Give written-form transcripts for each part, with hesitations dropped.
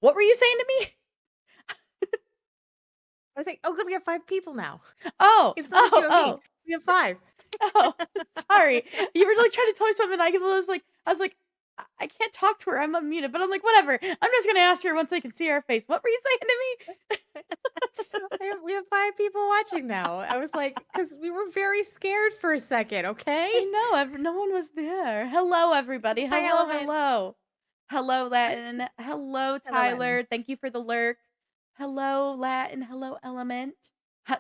What were you saying to me? I was like, "Oh, good, we have 5 people now." Oh, Instead of oh, you and me, oh, we have 5. oh, sorry. You were, like, trying to tell me something, I was like, I can't talk to her, I'm unmuted," but I'm like, "Whatever, I'm just gonna ask her once I can see her face. What were you saying to me?" We have 5 people watching now. I was like, because we were very scared for a second, I okay? know, no one was there. Hello, everybody. Hi, Hello, Element. hello. Hello, Latin. Hello, Hello, Len. Tyler. Thank you for the lurk. Hello, Latin. Hello, Element.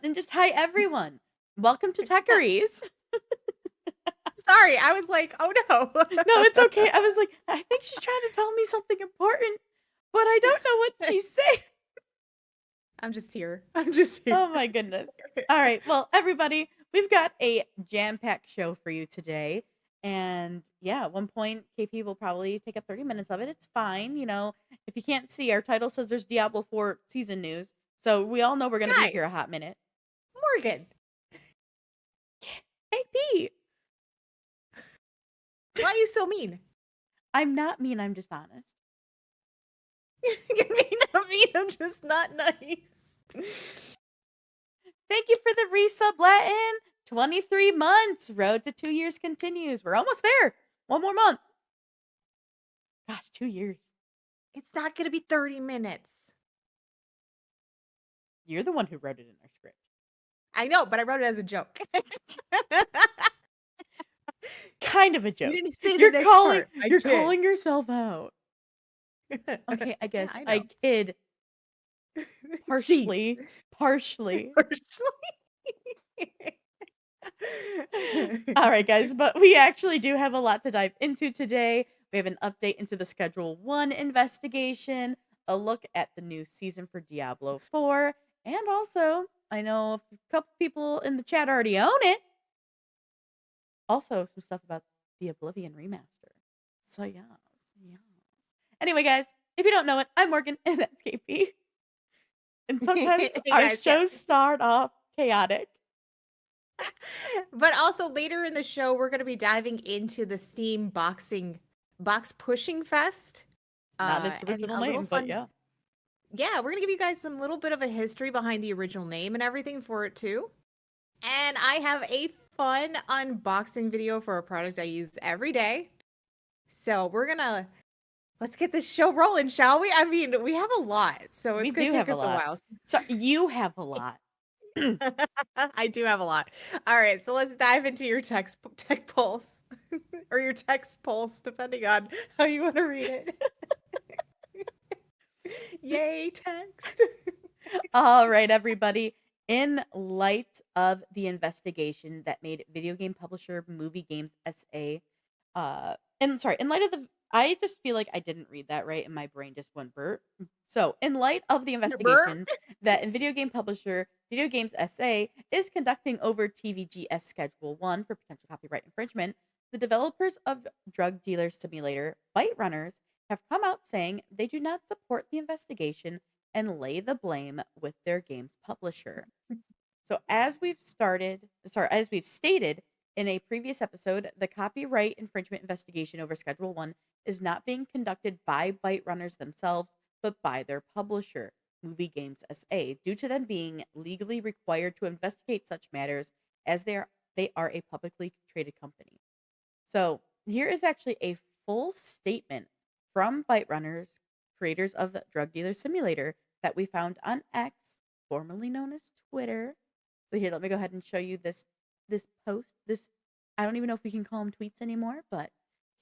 And just hi, everyone. Welcome to Techeries. Sorry, I was like, "Oh, no." No, it's okay. I was like, I think she's trying to tell me something important, but I don't know what she's saying. I'm just here. I'm just here. Oh my goodness. All right. Well, everybody, we've got a jam-packed show for you today. And yeah, at one point, KP will probably take up 30 minutes of it. It's fine. If you can't see, our title says there's Diablo 4 season news. So we all know we're going to be here Guys, a hot minute. Morgan, KP, why are you so mean? I'm not mean. I'm just honest. You mean not mean, I'm just not nice. Thank you for the resub, Latin. 23 months. Road to 2 years continues. We're almost there. One more month. Gosh, 2 years. It's not gonna be 30 minutes. You're the one who wrote it in our script. I know, but I wrote it as a joke. Kind of a You joke. didn't say the You're next calling part. I you're did. calling yourself out. Okay, I Yeah, guess I know. I kid Jeez. partially. Partially. All right, guys, but we actually do have a lot to dive into today. We have an update into the Schedule 1 investigation, a look at the new season for Diablo 4, and also, I know a couple people in the chat already own it. Also, some stuff about the Oblivion remaster. So, yes, yes. Anyway, guys, if you don't know it, I'm Morgan, and that's KP. And sometimes Hey, our guys, yeah. shows start off chaotic. But also later in the show, we're gonna be diving into the Steam box pushing fest. Not its And original a little name, but fun. yeah. Yeah, we're gonna give you guys some little bit of a history behind the original name and everything for it too. And I have a fun unboxing video for a product I use every day. So let's get this show rolling, shall we? I mean, we have a lot, so We it's gonna do take have a us a lot. while. So you have a lot. I do have a lot. All right, so let's dive into your tech pulse or your text pulse, depending on how you want to read it. Yay, text. All right, everybody. In light of the investigation that made video game publisher Movie Games SA, in light of I just feel like I didn't read that right, and my brain just went burp. So, in light of the Burp. investigation that in video game publisher Video Games SA is conducting over TVGS Schedule 1 for potential copyright infringement, the developers of Drug Dealer Simulator, Bite Runners, have come out saying they do not support the investigation and lay the blame with their game's publisher. So as we've stated in a previous episode, the copyright infringement investigation over Schedule 1 is not being conducted by Bite Runners themselves, but by their publisher, Movie Games SA, due to them being legally required to investigate such matters as they are a publicly traded company. So here is actually a full statement from Bite Runners, creators of the Drug Dealer Simulator, that we found on X, formerly known as Twitter. So here, let me go ahead and show you this post. This I don't even know if we can call them tweets anymore, but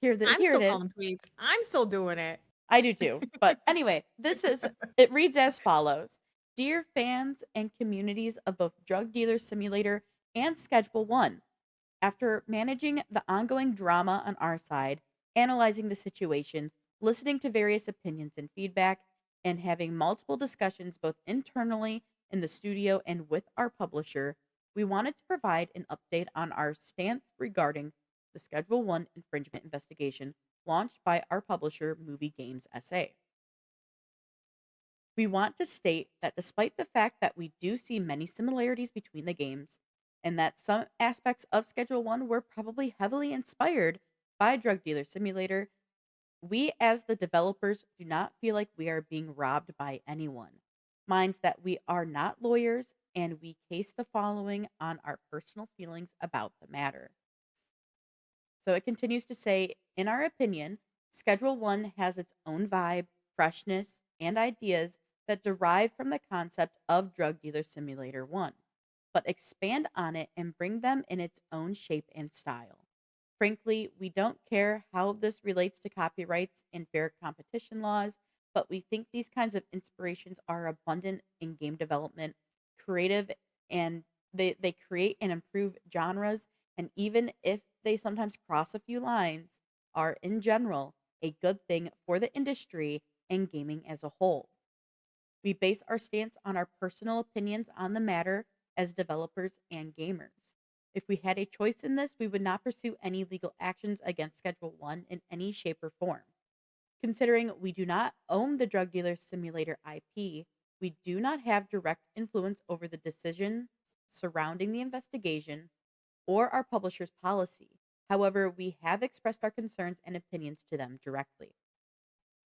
I'm here it still is. calling tweets. I'm still doing it. I do too. But anyway, it reads as follows. Dear fans and communities of both Drug Dealer Simulator and Schedule 1, after managing the ongoing drama on our side, analyzing the situation, listening to various opinions and feedback, and having multiple discussions both internally in the studio and with our publisher, we wanted to provide an update on our stance regarding the Schedule 1 infringement investigation launched by our publisher, Movie Games SA. We want to state that despite the fact that we do see many similarities between the games, and that some aspects of Schedule 1 were probably heavily inspired by Drug Dealer Simulator, We, as the developers, do not feel like we are being robbed by anyone. Mind that we are not lawyers and we case the following on our personal feelings about the matter. So it continues to say, in our opinion, Schedule 1 has its own vibe, freshness, and ideas that derive from the concept of Drug Dealer Simulator 1, but expand on it and bring them in its own shape and style. Frankly, we don't care how this relates to copyrights and fair competition laws, but we think these kinds of inspirations are abundant in game development, creative, and they create and improve genres, and even if they sometimes cross a few lines, are in general a good thing for the industry and gaming as a whole. We base our stance on our personal opinions on the matter as developers and gamers. If we had a choice in this, we would not pursue any legal actions against Schedule 1 in any shape or form. Considering we do not own the Drug Dealer Simulator IP, we do not have direct influence over the decisions surrounding the investigation or our publisher's policy. However, we have expressed our concerns and opinions to them directly.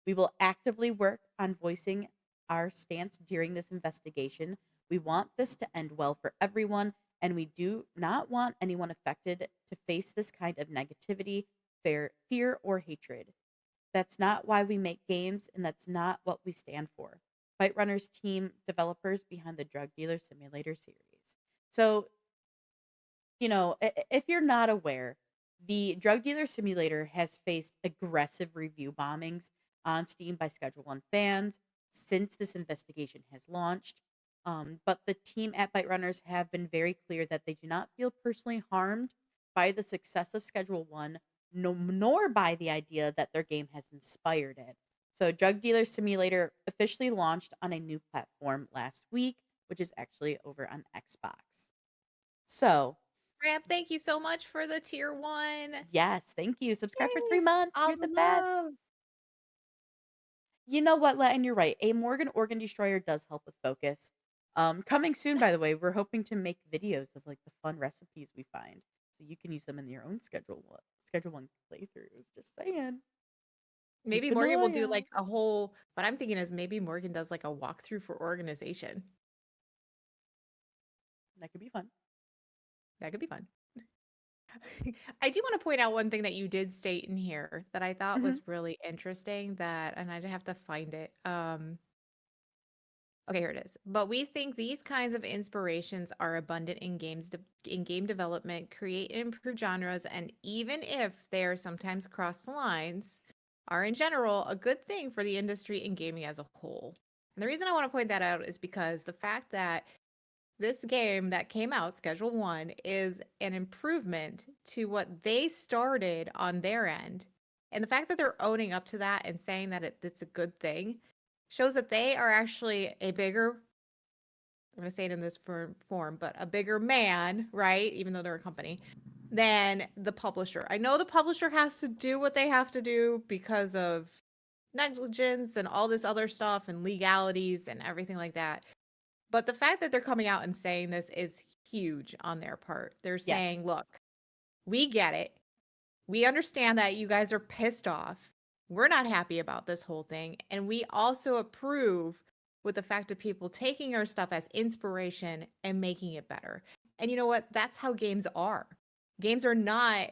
We will actively work on voicing our stance during this investigation. We want this to end well for everyone, and we do not want anyone affected to face this kind of negativity, fear, or hatred. That's not why we make games, and that's not what we stand for. Fight Runners team developers behind the Drug Dealer Simulator series. So, if you're not aware, the Drug Dealer Simulator has faced aggressive review bombings on Steam by Schedule 1 fans since this investigation has launched. But the team at Byte Runners have been very clear that they do not feel personally harmed by the success of Schedule 1, no, nor by the idea that their game has inspired it. So, Drug Dealer Simulator officially launched on a new platform last week, which is actually over on Xbox. So, Ramp, thank you so much for the tier 1. yes, thank you. Subscribe for Yay! 3 months. All You're the the best. love. You know what, and you're right. A Morgan Organ Destroyer does help with focus. Coming soon, by the way, we're hoping to make videos of like the fun recipes we find, so you can use them in your own Schedule 1 playthroughs. Just saying, keep Maybe an Morgan will eye do out. like a whole what I'm thinking is maybe Morgan does like a walkthrough for organization. That could be fun. That could be fun. I do want to point out one thing that you did state in here that I thought Hmm. was really interesting that and I'd have to find it. Okay, here it is. But we think these kinds of inspirations are abundant in in game development, create and improve genres, and even if they are sometimes cross the lines, are in general a good thing for the industry and gaming as a whole. And the reason I want to point that out is because the fact that this game that came out, Schedule 1, is an improvement to what they started on their end. And the fact that they're owning up to that and saying that it's a good thing shows that they are actually a bigger, I'm going to say it in this form, but a bigger man, right? Even though they're a company, than the publisher. I know the publisher has to do what they have to do because of negligence and all this other stuff and legalities and everything like that. But the fact that they're coming out and saying this is huge on their part. They're Yes. saying, look, we get it. We understand that you guys are pissed off. We're not happy about this whole thing. And we also approve with the fact of people taking our stuff as inspiration and making it better. And you know what? That's how games are. Games are not,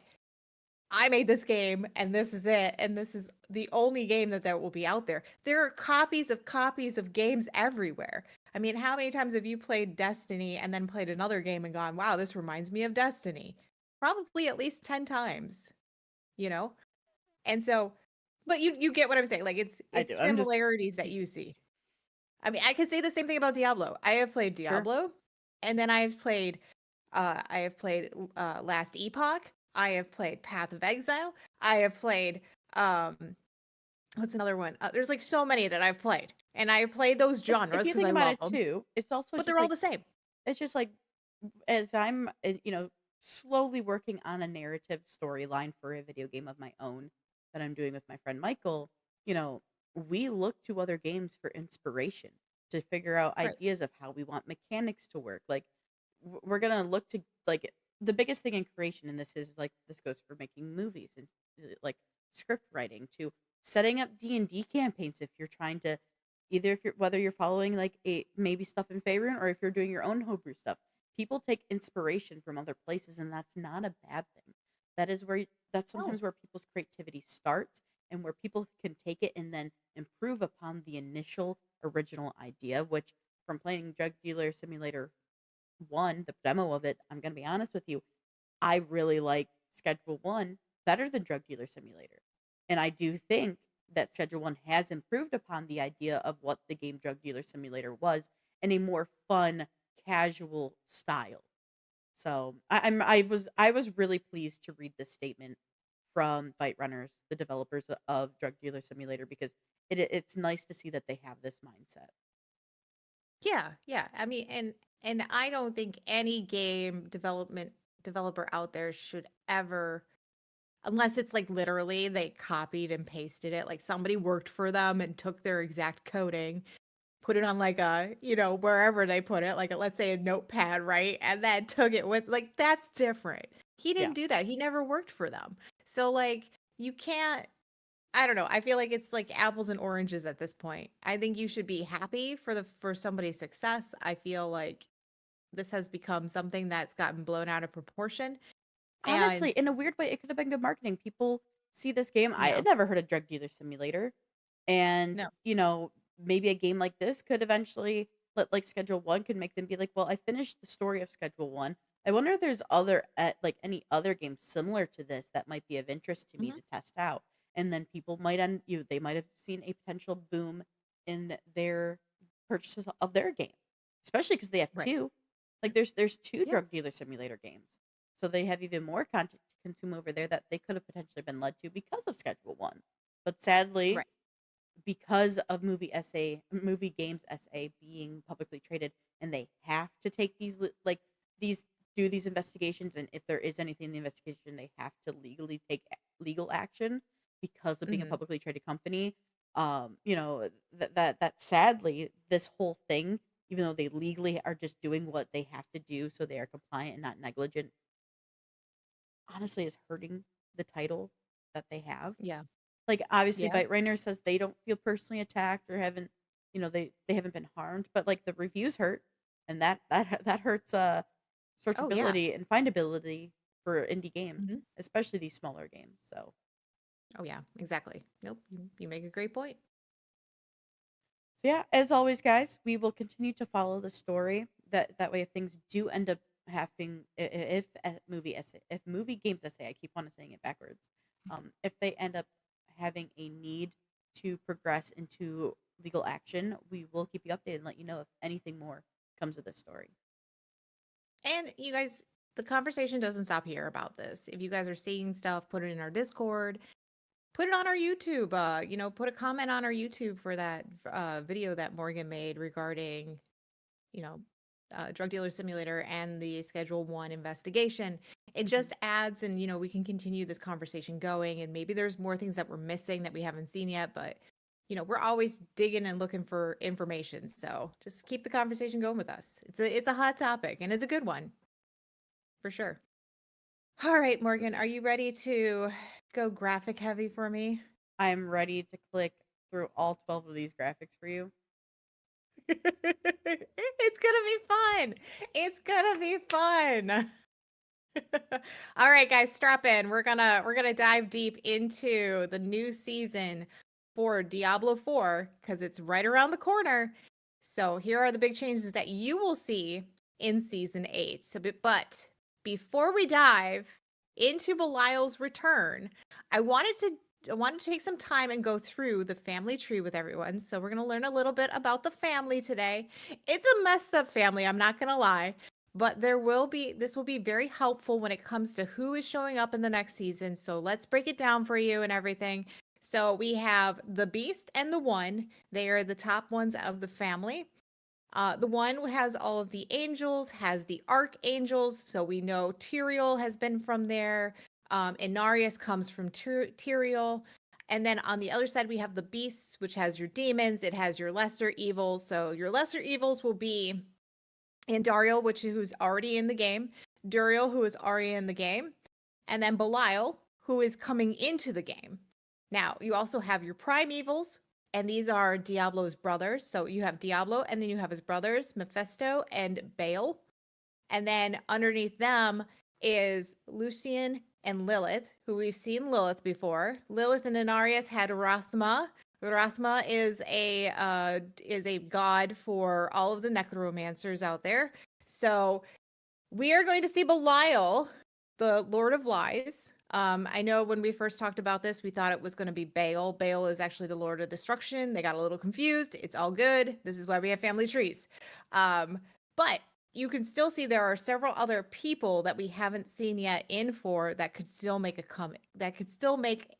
I made this game and this is it. And this is the only game that will be out there. There are copies of games everywhere. I mean, how many times have you played Destiny and then played another game and gone, wow, this reminds me of Destiny? Probably at least 10 times, you know? And so, but you get what I'm saying. Like I it's do. I'm just similarities that you see. I mean, I could say the same thing about Diablo. I have played sure. Diablo, and then I have played Last Epoch. I have played Path of Exile. I have played um what's another one? There's like so many that I've played. And I played those If genres you because think I about love it them, too, it's also but just they're all like the same. it's just like as I'm, slowly working on a narrative storyline for a video game of my own that I'm doing with my friend Michael, you know, we look to other games for inspiration to figure out Right. ideas of how we want mechanics to work. Like, we're gonna look to like the biggest thing in creation, and this is like this goes for making movies and like script writing to setting up D&D campaigns if you're trying to either if you're whether you're following like a maybe stuff in Faerun or if you're doing your own homebrew stuff. People take inspiration from other places and that's not a bad thing. That is where that's Oh, sometimes where people's creativity starts and where people can take it and then improve upon the initial original idea, which from playing Drug Dealer Simulator 1, the demo of it, I'm going to be honest with you, I really like Schedule 1 better than Drug Dealer Simulator. And I do think that Schedule 1 has improved upon the idea of what the game Drug Dealer Simulator was in a more fun, casual style. So I was really pleased to read this statement from Byte Runners, the developers of Drug Dealer Simulator, because it's nice to see that they have this mindset. yeah, yeah. I mean, and I don't think any game developer out there should ever, unless it's like literally they copied and pasted it, like somebody worked for them and took their exact coding, put it on like a, wherever they put it, like let's say a notepad, right? And then took it with, like, that's different. He Yeah. didn't do that. He never worked for them. So like you can't, I don't know. I feel like it's like apples and oranges at this point. I think you should be happy for somebody's success. I feel like this has become something that's gotten blown out of proportion. Honestly, And in a weird way, it could have been good marketing. People see this game. I yeah, had never heard of Drug Dealer Simulator, and no. maybe a game like this could eventually like Schedule One could make them be like, well, I finished the story of Schedule One. I wonder if there's other like any other games similar to this that might be of interest to me Mhm. to test out, and then people might they might have seen a potential boom in their purchases of their game, especially because they have Right. two. Like there's two Yeah. Drug Dealer Simulator games. So they have even more content to consume over there that they could have potentially been led to because of Schedule One. But sadly, Right. because of movie games SA being publicly traded, and they have to take like these do these investigations, and if there is anything in the investigation, they have to legally take legal action because of being a Mhm. publicly traded company. That sadly, this whole thing, even though they legally are just doing what they have to do, so they are compliant and not negligent, honestly is hurting the title that they have. Yeah. Like, obviously, Yeah. Byte Rainer says they don't feel personally attacked or haven't, they haven't been harmed, but like the reviews hurt, and that hurts Oh yeah. searchability and findability for indie games, Mhm. especially these smaller games. Oh yeah, exactly. Nope, you make a great point. So yeah, as always, guys, we will continue to follow the story. That way, if things do end up having, if movie essay, if movie games essay, I keep on saying it backwards. If they end up having a need to progress into legal action, we will keep you updated and let you know if anything more comes of this story. And you guys, the conversation doesn't stop here about this. If you guys are seeing stuff, put it in our Discord, put it on our YouTube. Put a comment on our YouTube for that video that Morgan made regarding, you know, drug dealer simulator and the Schedule One investigation. It Mhm. just adds, and we can continue this conversation going. And maybe there's more things that we're missing that we haven't seen yet, but we're always digging and looking for information. So just keep the conversation going with us. It's a hot topic and it's a good one for sure. All right, Morgan, are you ready to go graphic heavy for me? I'm ready to click through all 12 of these graphics for you. It's gonna be fun. It's gonna be fun. All right, guys, strap in. We're gonna dive deep into the new season for Diablo 4 because it's right around the corner. So here are the big changes that you will see in season 8. But before we dive into Belial's return, I wanted to take some time and go through the family tree with everyone. So we're gonna learn a little bit about the family today. It's a messed up family, I'm not gonna lie. But this will be very helpful when it comes to who is showing up in the next season. So let's break it down for you and everything. So we have the Beast and the One. They are the top ones of the family. The One has all of the angels, has the archangels. So we know Tyrael has been from there. Inarius comes from Tyrael. And then on the other side, we have the Beasts, which has your demons. It has your lesser evils. So your lesser evils will be and Dariel, who's already in the game, Duriel, who is already in the game, and then Belial, who is coming into the game. Now, you also have your primevals, and these are Diablo's brothers. So you have Diablo, and then you have his brothers, Mephisto and Baal. And then underneath them is Lucian and Lilith, who we've seen Lilith before. Lilith and Inarius had Rathma. Rathma is a god for all of the necromancers out there. So we are going to see Belial, the Lord of Lies. I know when we first talked about this, we thought it was going to be Baal. Baal is actually the Lord of Destruction. They got a little confused. It's all good. This is why we have family trees. But you can still see there are several other people that we haven't seen yet in 4 that could still make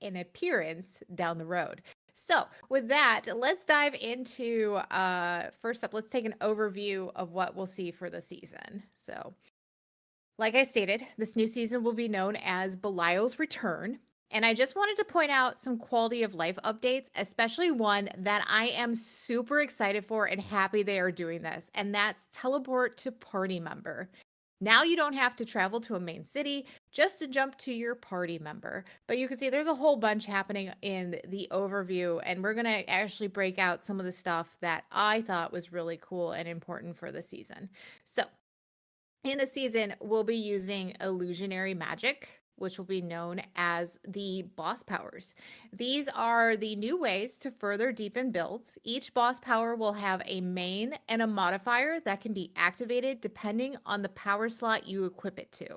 an appearance down the road. So with that, let's dive into first up, let's take an overview of what we'll see for the season. So like I stated, this new season will be known as Belial's Return. And I just wanted to point out some quality of life updates, especially one that I am super excited for and happy they are doing this. And that's teleport to party member. Now you don't have to travel to a main city just to jump to your party member. But you can see there's a whole bunch happening in the overview. And we're going to actually break out some of the stuff that I thought was really cool and important for the season. So in the season, we'll be using illusionary magic, which will be known as the boss powers. These are the new ways to further deepen builds. Each boss power will have a main and a modifier that can be activated depending on the power slot you equip it to.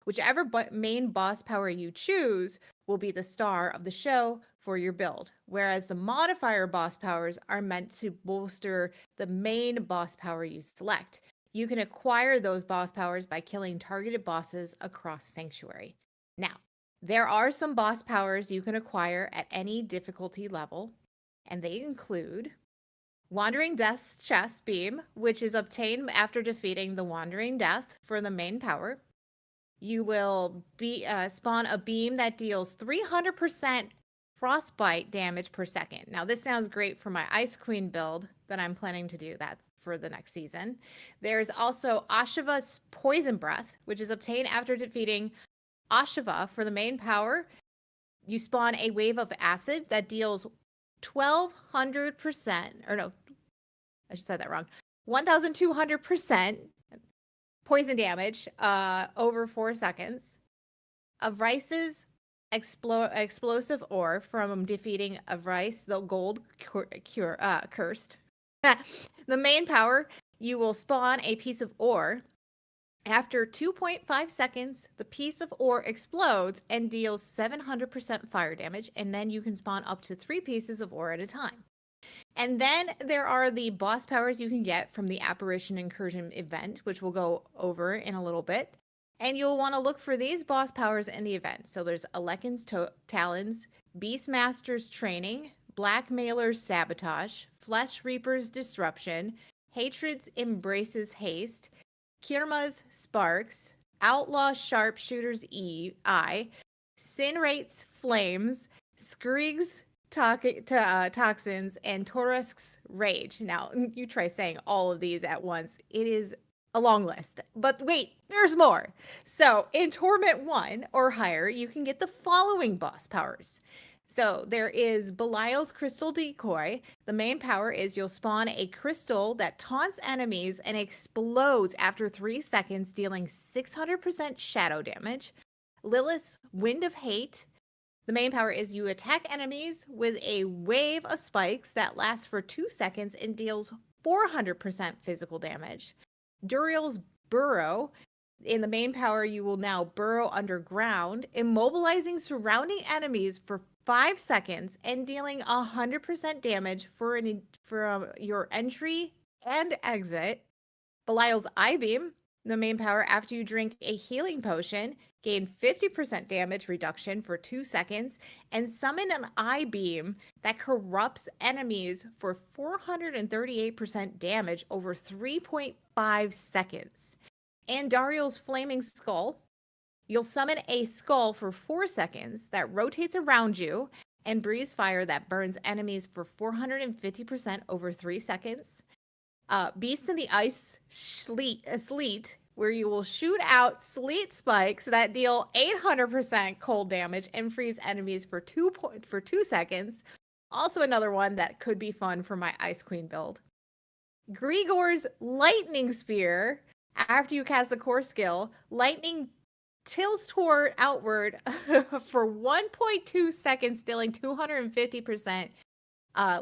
Whichever main boss power you choose will be the star of the show for your build, whereas the modifier boss powers are meant to bolster the main boss power you select. You can acquire those boss powers by killing targeted bosses across Sanctuary. Now, there are some boss powers you can acquire at any difficulty level, and they include Wandering Death's Chest Beam, which is obtained after defeating the Wandering Death for the main power. You will spawn a beam that deals 300% frostbite damage per second. Now, this sounds great for my Ice Queen build that I'm planning to do that for the next season. There's also Ashiva's Poison Breath, which is obtained after defeating Ashiva for the main power. You spawn a wave of acid that deals 1,200%, or no, I should say that wrong, 1,200% poison damage over 4 seconds. Avrice's explosive ore from defeating Avrice, the gold cursed. The main power, you will spawn a piece of ore. After 2.5 seconds, the piece of ore explodes and deals 700% fire damage, and then you can spawn up to 3 pieces of ore at a time. And then there are the boss powers you can get from the Apparition Incursion event, which we'll go over in a little bit. And you'll want to look for these boss powers in the event. So there's Alekin's Talons, Beastmaster's Training, Blackmailer's Sabotage, Flesh Reaper's Disruption, Hatred's Embraces Haste, Kirma's Sparks, Outlaw Sharpshooter's Eye, Sinrate's Flames, Skrig's Toxins, and Torusk's Rage. Now, you try saying all of these at once. It is a long list. But wait, there's more. So in Torment 1 or higher, you can get the following boss powers. So there is Belial's Crystal Decoy. The main power is you'll spawn a crystal that taunts enemies and explodes after 3 seconds, dealing 600% shadow damage. Lilith's Wind of Hate. The main power is you attack enemies with a wave of spikes that lasts for 2 seconds and deals 400% physical damage. Duriel's Burrow. In the main power, you will now burrow underground, immobilizing surrounding enemies for 5 seconds and dealing 100% damage for your entry and exit. Belial's I-Beam. The main power, after you drink a healing potion, gain 50% damage reduction for 2 seconds, and summon an I-Beam that corrupts enemies for 438% damage over 3.5 seconds. And Dariel's Flaming Skull. You'll summon a skull for 4 seconds that rotates around you and breathes fire that burns enemies for 450% over 3 seconds. Beast in the Ice Sleet, where you will shoot out sleet spikes that deal 800% cold damage and freeze enemies for 2 seconds. Also another one that could be fun for my Ice Queen build. Grigor's Lightning Spear. After you cast the core skill, lightning tilts toward outward for 1.2 seconds, dealing 250%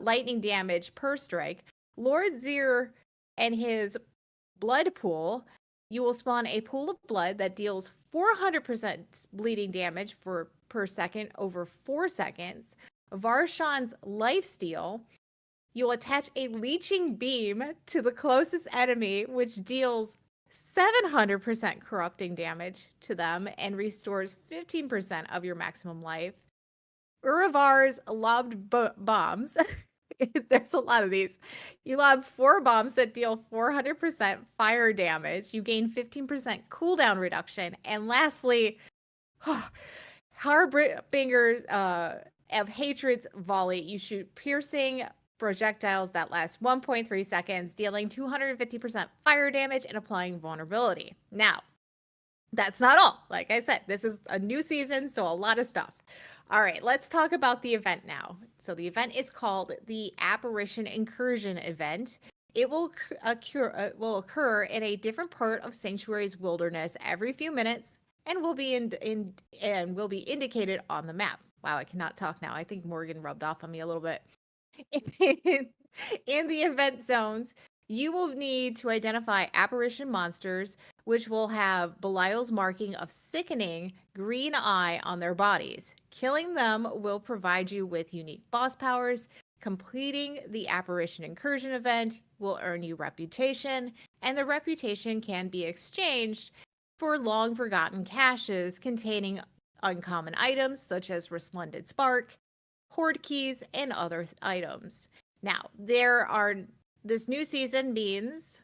lightning damage per strike. Lord Zir and his blood pool, you will spawn a pool of blood that deals 400% bleeding damage per second over 4 seconds. Varshan's Lifesteal, you'll attach a leeching beam to the closest enemy, which deals 700% corrupting damage to them and restores 15% of your maximum life. Uravar's lobbed bombs. There's a lot of these. You lob 4 bombs that deal 400% fire damage. You gain 15% cooldown reduction. And lastly, Harbinger's of Hatred's volley. You shoot piercing projectiles that last 1.3 seconds, dealing 250% fire damage and applying vulnerability. Now, that's not all. Like I said, this is a new season, so a lot of stuff. All right, let's talk about the event now. So the event is called the Apparition Incursion event. It will occur in a different part of Sanctuary's wilderness every few minutes and will be indicated on the map. Wow, I cannot talk now. I think Morgan rubbed off on me a little bit. In the event zones, you will need to identify apparition monsters, which will have Belial's marking of sickening green eye on their bodies. Killing them will provide you with unique boss powers. Completing the Apparition Incursion event will earn you reputation, and the reputation can be exchanged for long-forgotten caches containing uncommon items such as Resplendent Spark, Horde keys, and other items. Now, this new season means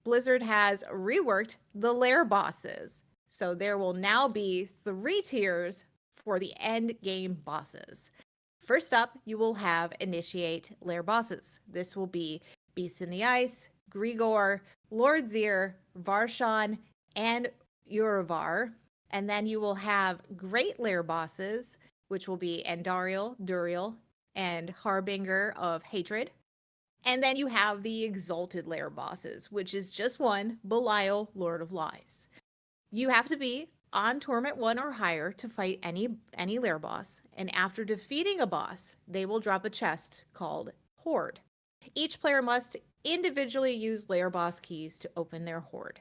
Blizzard has reworked the lair bosses. So there will now be 3 tiers for the end game bosses. First up, you will have Initiate lair bosses. This will be Beasts in the Ice, Grigor, Lord Zir, Varshan, and Uravar. And then you will have Great lair bosses, which will be Andariel, Duriel, and Harbinger of Hatred. And then you have the Exalted lair bosses, which is just one, Belial, Lord of Lies. You have to be on Torment 1 or higher to fight any lair boss, and after defeating a boss, they will drop a chest called Horde. Each player must individually use lair boss keys to open their Horde.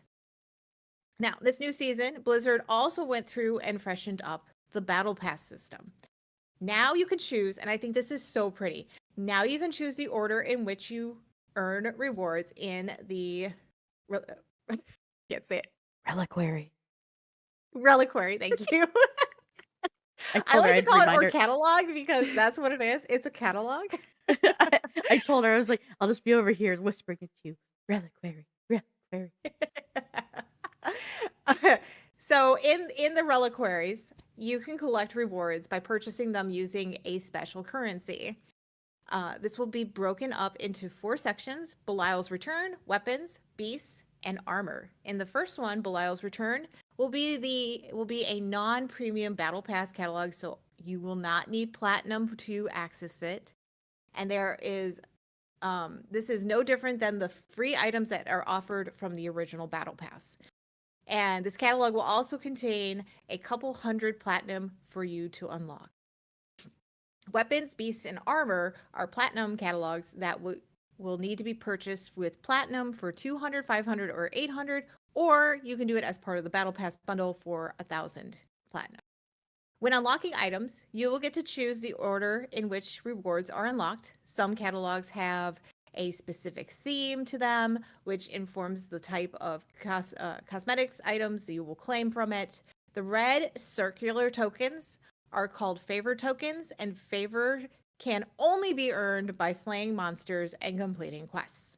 Now, this new season, Blizzard also went through and freshened up the Battle Pass system. Now you can choose, and I think this is so pretty, now you can choose the order in which you earn rewards in the... can't say it. Reliquary. Reliquary, thank you. I like to call it or catalog because that's what it is. It's a catalog. I told her, I was like, I'll just be over here whispering it to you. Reliquary, reliquary. So in the reliquaries, you can collect rewards by purchasing them using a special currency. This will be broken up into 4 sections: Belial's Return, Weapons, Beasts, and Armor. In the first one, Belial's Return will be a non-premium Battle Pass catalog, so you will not need Platinum to access it. And there is this is no different than the free items that are offered from the original Battle Pass. And this catalog will also contain a couple hundred Platinum for you to unlock. Weapons, Beasts, and Armor are Platinum catalogs that will need to be purchased with Platinum for 200, 500, or 800, or you can do it as part of the Battle Pass bundle for 1,000 Platinum. When unlocking items, you will get to choose the order in which rewards are unlocked. Some catalogs have a specific theme to them, which informs the type of cosmetics items that you will claim from it. The red circular tokens are called favor tokens, and favor can only be earned by slaying monsters and completing quests.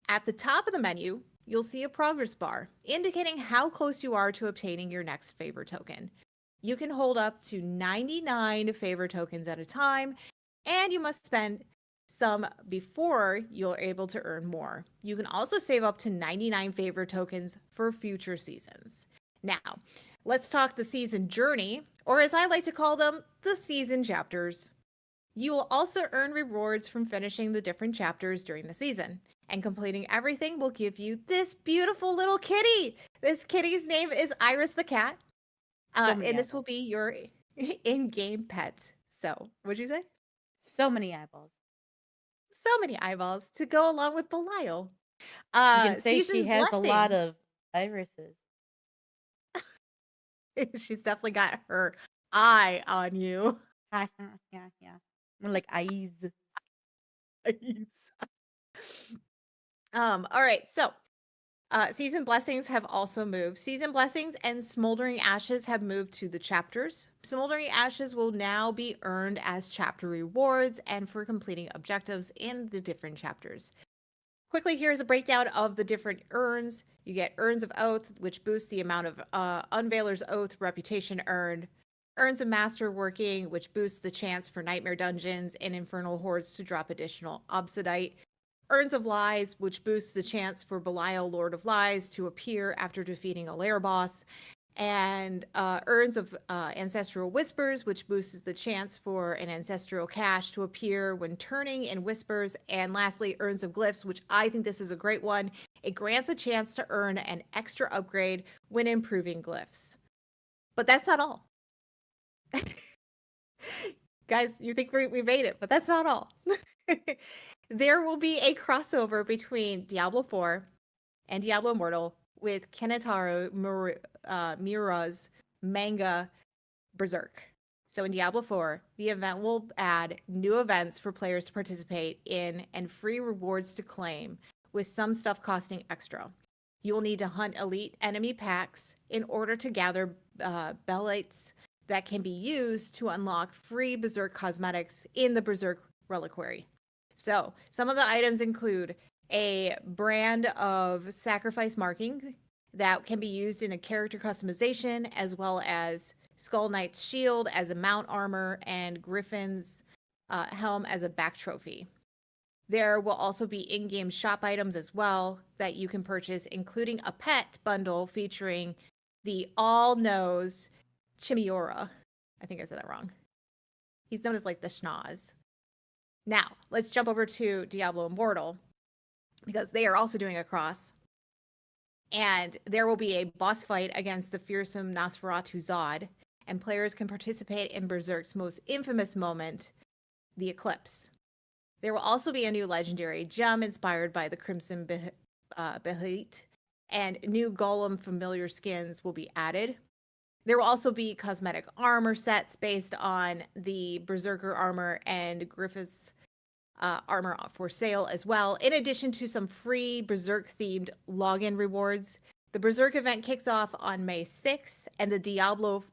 At the top of the menu, you'll see a progress bar indicating how close you are to obtaining your next favor token. You can hold up to 99 favor tokens at a time, and you must spend some before you're able to earn more. You can also save up to 99 favor tokens for future seasons. Now, let's talk the season journey, or as I like to call them, the season chapters. You will also earn rewards from finishing the different chapters during the season. And completing everything will give you this beautiful little kitty. This kitty's name is Iris the cat. So many And this will eyeballs. be your in-game pet. So, what'd you say? So many eyeballs. So many eyeballs to go along with Belial. You can say she Season's has a lot blessings. of irises. She's definitely got her eye on you. Yeah. More like eyes. All right, so season blessings have also moved. Season blessings and smoldering ashes have moved to the chapters. Smoldering ashes will now be earned as chapter rewards and for completing objectives in the different chapters. Quickly, here's a breakdown of the different urns. You get Urns of Oath, which boosts the amount of Unveiler's Oath reputation earned. Urns of Masterworking, which boosts the chance for Nightmare Dungeons and Infernal Hordes to drop additional Obsidite. Urns of Lies, which boosts the chance for Belial, Lord of Lies, to appear after defeating a lair boss. And Urns of Ancestral Whispers, which boosts the chance for an ancestral cache to appear when turning in whispers. And lastly, Urns of Glyphs, which I think this is a great one. It grants a chance to earn an extra upgrade when improving glyphs. But that's not all. Guys, you think we made it, but that's not all. There will be a crossover between Diablo IV and Diablo Immortal with Kentaro Miura's manga Berserk. So in Diablo 4, the event will add new events for players to participate in and free rewards to claim, with some stuff costing extra. You will need to hunt elite enemy packs in order to gather bellites that can be used to unlock free Berserk cosmetics in the Berserk Reliquary. So some of the items include a brand of sacrifice marking that can be used in a character customization, as well as Skull Knight's shield as a mount armor and Griffin's helm as a back trophy. There will also be in-game shop items as well that you can purchase, including a pet bundle featuring the all-nose Chimiora. I think I said that wrong. He's known as like the schnoz. Now, let's jump over to Diablo Immortal, because they are also doing a cross. And there will be a boss fight against the fearsome Nosferatu Zod, and players can participate in Berserk's most infamous moment, the Eclipse. There will also be a new legendary gem inspired by the Crimson Behit, and new Golem familiar skins will be added. There will also be cosmetic armor sets based on the Berserker armor and Griffith's armor for sale as well, in addition to some free Berserk-themed login rewards. The Berserk event kicks off on May 6th, and the Diablo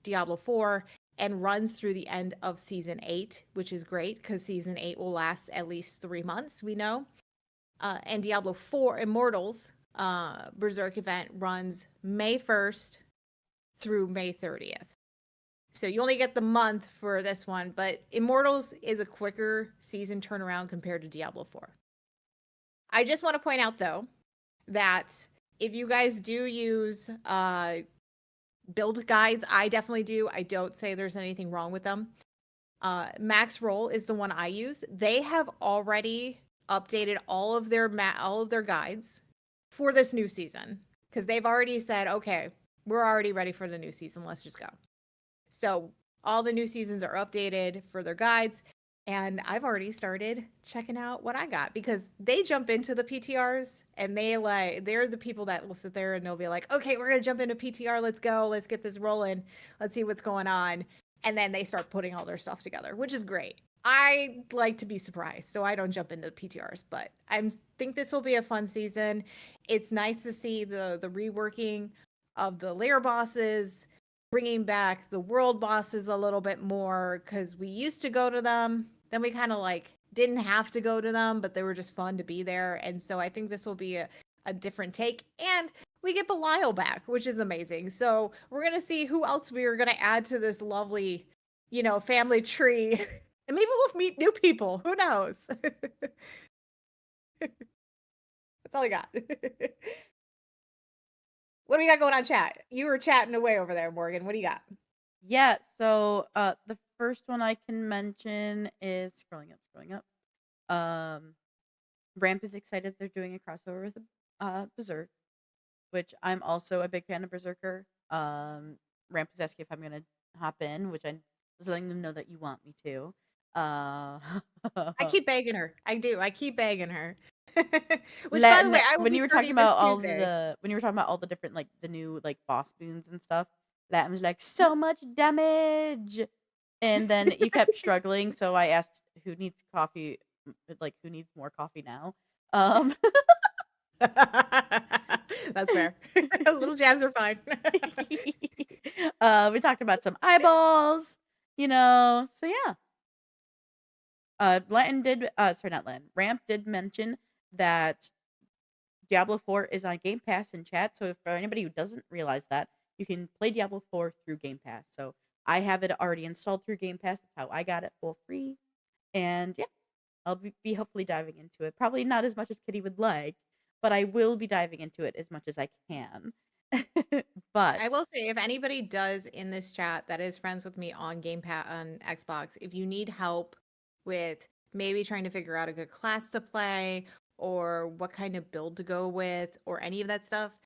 Diablo 4 and runs through the end of Season 8, which is great because Season 8 will last at least 3 months, we know. And Diablo 4 Immortals Berserk event runs May 1st through May 30th. So you only get the month for this one, but Immortals is a quicker season turnaround compared to Diablo 4. I just want to point out, though, that if you guys do use build guides, I definitely do. I don't say there's anything wrong with them. Max Roll is the one I use. They have already updated all of their guides for this new season, because they've already said, okay, we're already ready for the new season. Let's just go. So all the new seasons are updated for their guides, and I've already started checking out what I got, because they jump into the PTRs and they're the people that will sit there and they'll be like, okay, we're gonna jump into PTR, let's go, let's get this rolling, let's see what's going on. And then they start putting all their stuff together, which is great. I like to be surprised, so I don't jump into PTRs, but I think this will be a fun season. It's nice to see the reworking of the lair bosses, bringing back the world bosses a little bit more, because we used to go to them, then we kind of like didn't have to go to them, but they were just fun to be there. And so I think this will be a different take, and we get Belial back, which is amazing. So we're gonna see who else we are gonna add to this lovely, family tree And maybe we'll meet new people. Who knows? That's all I got. What do we got going on chat? You were chatting away over there, Morgan. What do you got? Yeah, so the first one I can mention is scrolling up. Ramp is excited they're doing a crossover with Berserk, which I'm also a big fan of Berserker. Ramp is asking if I'm gonna hop in, which I was letting them know that you want me to. Uh, I keep begging her. I do. I keep begging her. Which, by the Latin way, I will when be you were talking starting this about Tuesday. all the different like the new like boss boons and stuff, Latin was like so much damage, and then you kept struggling. So I asked who needs coffee, like who needs more coffee now. Um, That's fair. Little jabs are fine. we talked about some eyeballs, So yeah, Latin did. Sorry, not Latin. Ramp did mention that Diablo 4 is on Game Pass in chat. So for anybody who doesn't realize that, you can play Diablo 4 through Game Pass. So I have it already installed through Game Pass. That's how I got it for free. And yeah, I'll be hopefully diving into it. Probably not as much as Kitty would like, but I will be diving into it as much as I can. But I will say, if anybody does in this chat that is friends with me on Game Pass on Xbox, if you need help with maybe trying to figure out a good class to play or what kind of build to go with or any of that stuff,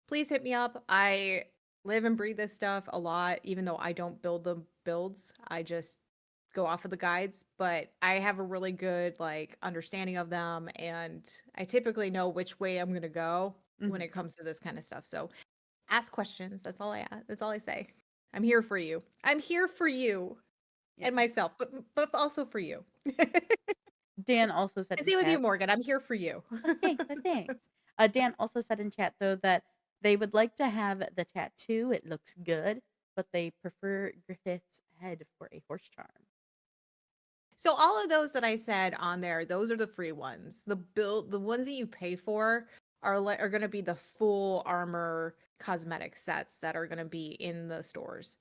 please hit me up. I live and breathe this stuff a lot, even though I don't build the builds. I just go off of the guides, but I have a really good like understanding of them and I typically know which way I'm going to go when mhm, it comes to this kind of stuff. So ask questions. That's all I say. I'm here for you. I'm here for you yeah. and myself, but also for you. Dan also said And in same with you, chat. Morgan. I'm here for you. Oh, thanks. Oh, thanks. Dan also said in chat though that they would like to have the tattoo. It looks good, but they prefer Griffith's head for a horse charm. So all of those that I said on there, those are the free ones. The ones that you pay for are going to be the full armor cosmetic sets that are going to be in the stores.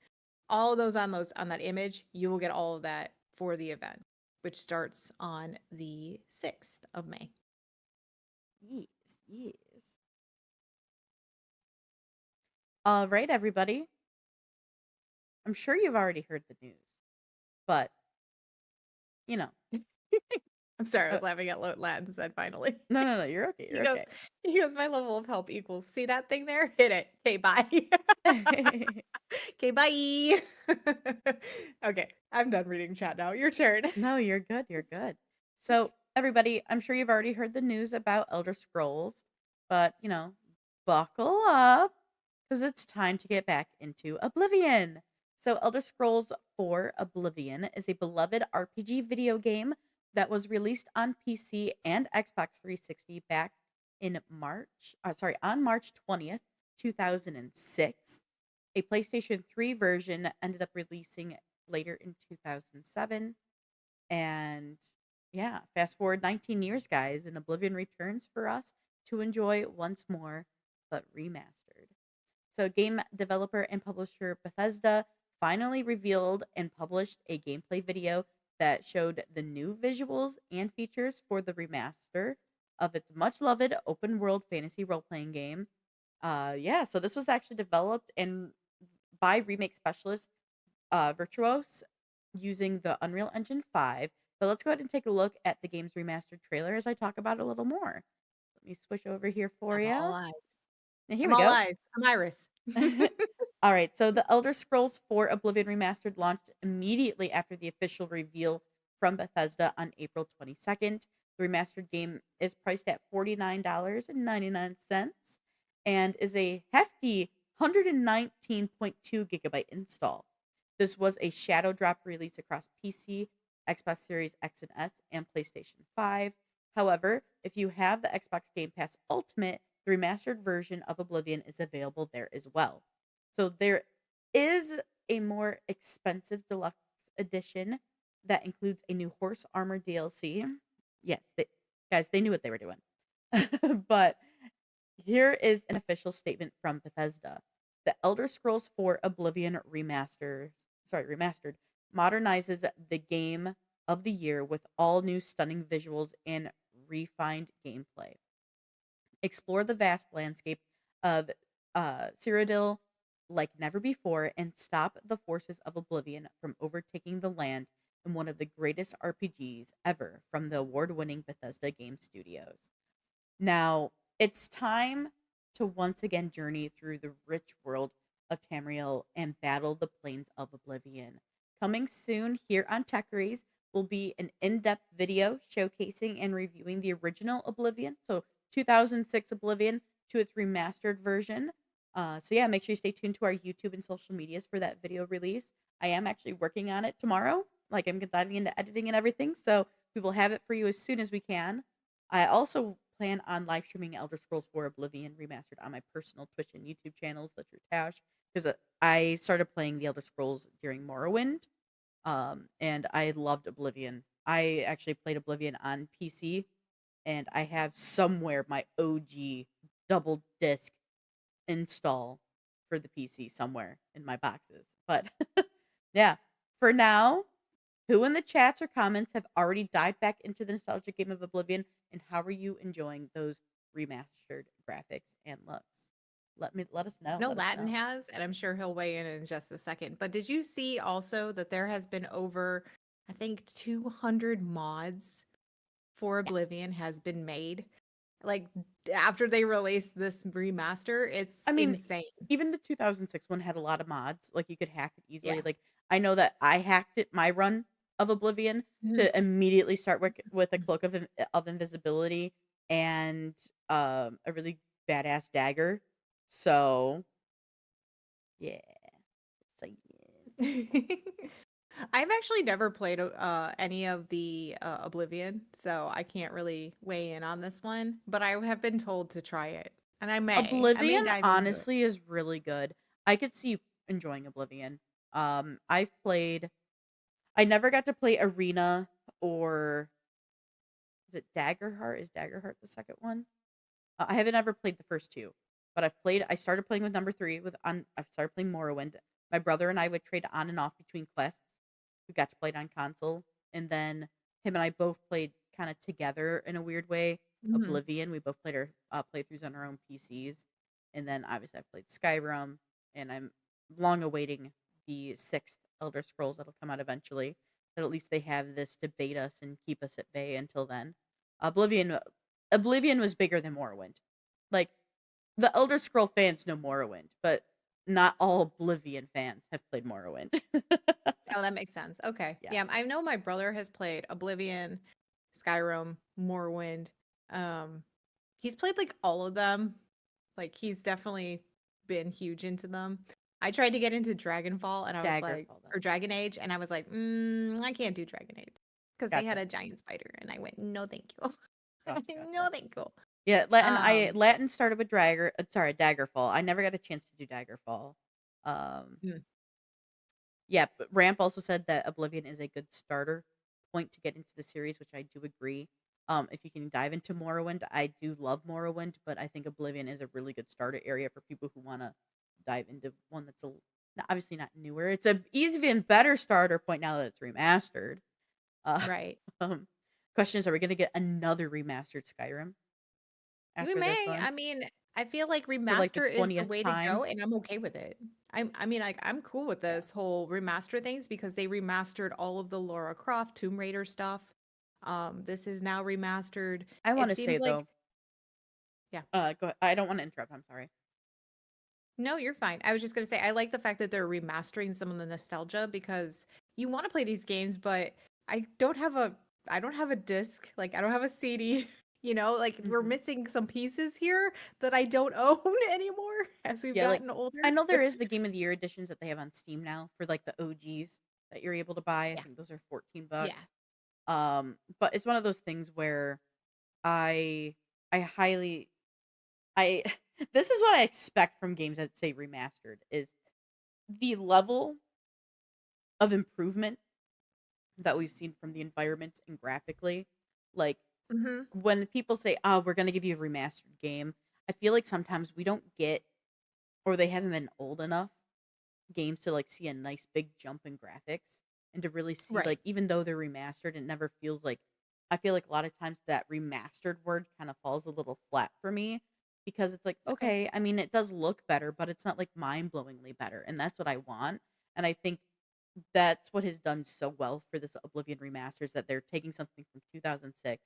All of those on that image, you will get all of that for the event, which starts on the 6th of May. Yes, yes. All right, everybody. I'm sure you've already heard the news, but you know, I'm sorry, I uh, was laughing at what Latin said finally. no, no, no. You're okay. He You're goes, okay. he goes, my level of help equals. See that thing there? Hit it. Okay, bye. Okay, bye. Okay, I'm done reading chat now. Your turn. No, you're good. You're good. So, everybody, I'm sure you've already heard the news about Elder Scrolls, but buckle up because it's time to get back into Oblivion. So, Elder Scrolls 4 Oblivion is a beloved RPG video game that was released on PC and Xbox 360 back in on March 20th, 2006. A PlayStation 3 version ended up releasing later in 2007. And yeah, fast forward 19 years, guys, and Oblivion returns for us to enjoy once more, but remastered. So, game developer and publisher Bethesda finally revealed and published a gameplay video that showed the new visuals and features for the remaster of its much loved open world fantasy role playing game. Yeah, so this was actually developed and by remake specialist Virtuos using the Unreal Engine 5. But let's go ahead and take a look at the game's remastered trailer as I talk about it a little more. Let me switch over here for I'm all you. eyes. And here I'm we all go. eyes. I'm Iris. All right, so the Elder Scrolls 4 Oblivion Remastered launched immediately after the official reveal from Bethesda on April 22nd. The remastered game is priced at $49.99 and is a hefty 119.2 gigabyte install. This was a shadow drop release across PC, Xbox Series X and S, and PlayStation 5. However, if you have the Xbox Game Pass Ultimate, the remastered version of Oblivion is available there as well. So there is a more expensive deluxe edition that includes a new horse armor DLC. Yes, guys, they knew what they were doing. But here is an official statement from Bethesda. The Elder Scrolls 4 Oblivion remastered modernizes the game of the year with all new stunning visuals and refined gameplay. Explore the vast landscape of Cyrodiil like never before and stop the forces of Oblivion from overtaking the land in one of the greatest RPGs ever from the award winning Bethesda Game Studios. Now, it's time to once again journey through the rich world of Tamriel and battle the plains of Oblivion. Coming soon here on Techeries will be an in-depth video showcasing and reviewing the original Oblivion, so 2006 Oblivion to its remastered version. So yeah, make sure you stay tuned to our YouTube and social medias for that video release. I am actually working on it tomorrow. Like I'm diving into editing and everything, so we will have it for you as soon as we can. I also plan on live streaming Elder Scrolls 4 Oblivion remastered on my personal Twitch and YouTube channels. That's your Tash, because I started playing the Elder Scrolls during Morrowind, and I loved Oblivion. I actually played Oblivion on PC, and I have somewhere my OG double disc install for the PC somewhere in my boxes. But yeah, for now, who in the chats or comments have already dived back into the nostalgic game of Oblivion, and how are you enjoying those remastered graphics and looks? Let us know. No, Let us Latin know. has, and I'm sure he'll weigh in just a second. But did you see also that there has been over, I think, 200 mods for Yeah. Oblivion has been made? Like after they released this remaster, it's I mean, insane. even the 2006 one had a lot of mods. Like you could hack it easily. Yeah. Like I know that I hacked it my run of Oblivion Mhm. to immediately start with a cloak of invisibility and a really badass dagger. So yeah, excited. I've actually never played any of the Oblivion, so I can't really weigh in on this one, but I have been told to try it, and I may Oblivion dive into it. honestly is really good. I could see you enjoying Oblivion. I've played. I never got to play Arena or is it Daggerheart? Is Daggerheart the second one? I haven't ever played the first two, but I've played. I started playing with number three. I started playing Morrowind. My brother and I would trade on and off between quests. We got to play it on console, and then him and I both played kind of together in a weird way. Mhm. Oblivion. We both played our playthroughs on our own PCs, and then obviously I played Skyrim, and I'm long awaiting the sixth Elder Scrolls that'll come out eventually. But at least they have this to bait us and keep us at bay until then. Oblivion Oblivion was bigger than Morrowind. Like the Elder Scroll fans know Morrowind, but not all Oblivion fans have played Morrowind. Oh, that makes sense. Okay. Yeah, Yeah, I know my brother has played Oblivion, Skyrim, Morrowind. Um, he's played like all of them. Like he's definitely been huge into them. I tried to get into Dragonfall and I was like, Daggerfall then. or Dragon Age, and I was like, I can't do Dragon Age because they had Gotcha, a giant spider, and I went, no, thank you. gotcha, No, gotcha. thank you. Yeah, Latin. I Um, Latin started with Daggerfall. I never got a chance to do Daggerfall. Um, mm, yeah, but Ramp also said that Oblivion is a good starter point to get into the series, which I do agree. If you can dive into Morrowind, I do love Morrowind, but I think Oblivion is a really good starter area for people who want to dive into one that's obviously not newer. It's a even better starter point now that it's remastered. Uh, right. um, question is, are we going to get another remastered Skyrim We after this may. one I mean, I feel like for like the remaster is the 20th way to time? go, and I'm okay with it. I mean, like, I'm cool with Yeah, this whole remaster things because they remastered all of the Lara Croft, Tomb Raider stuff. This is now remastered. I want It to say seems like, though. yeah. Go ahead. I don't want to interrupt. I'm sorry. No, you're fine. I was just gonna say I like the fact that they're remastering some of the nostalgia because you want to play these games, but I don't have a disc, like I don't have a CD. Like we're Hmm. missing some pieces here that I don't own anymore as we've Yeah, like gotten older. I know there is the Game of the Year editions that they have on Steam now for like the OGs that you're able to buy. I Yeah. think those are Yeah. $14. But it's one of those things where I I highly I this is what I expect from games that say remastered is the level of improvement that we've seen from the environment and graphically. Like Mhm. when people say, "Oh, we're gonna give you a remastered game," I feel like sometimes we don't get, or they haven't been old enough games to like see a nice big jump in graphics. and to really see, Right. like, even though they're remastered, it never feels like I feel like a lot of times that remastered word kind of falls a little flat for me because it's like, Okay. okay, I mean, it does look better, but it's not like mind-blowingly better, and that's what I want. And I think that's what has done so well for this Oblivion remaster is that they're taking something from 2006,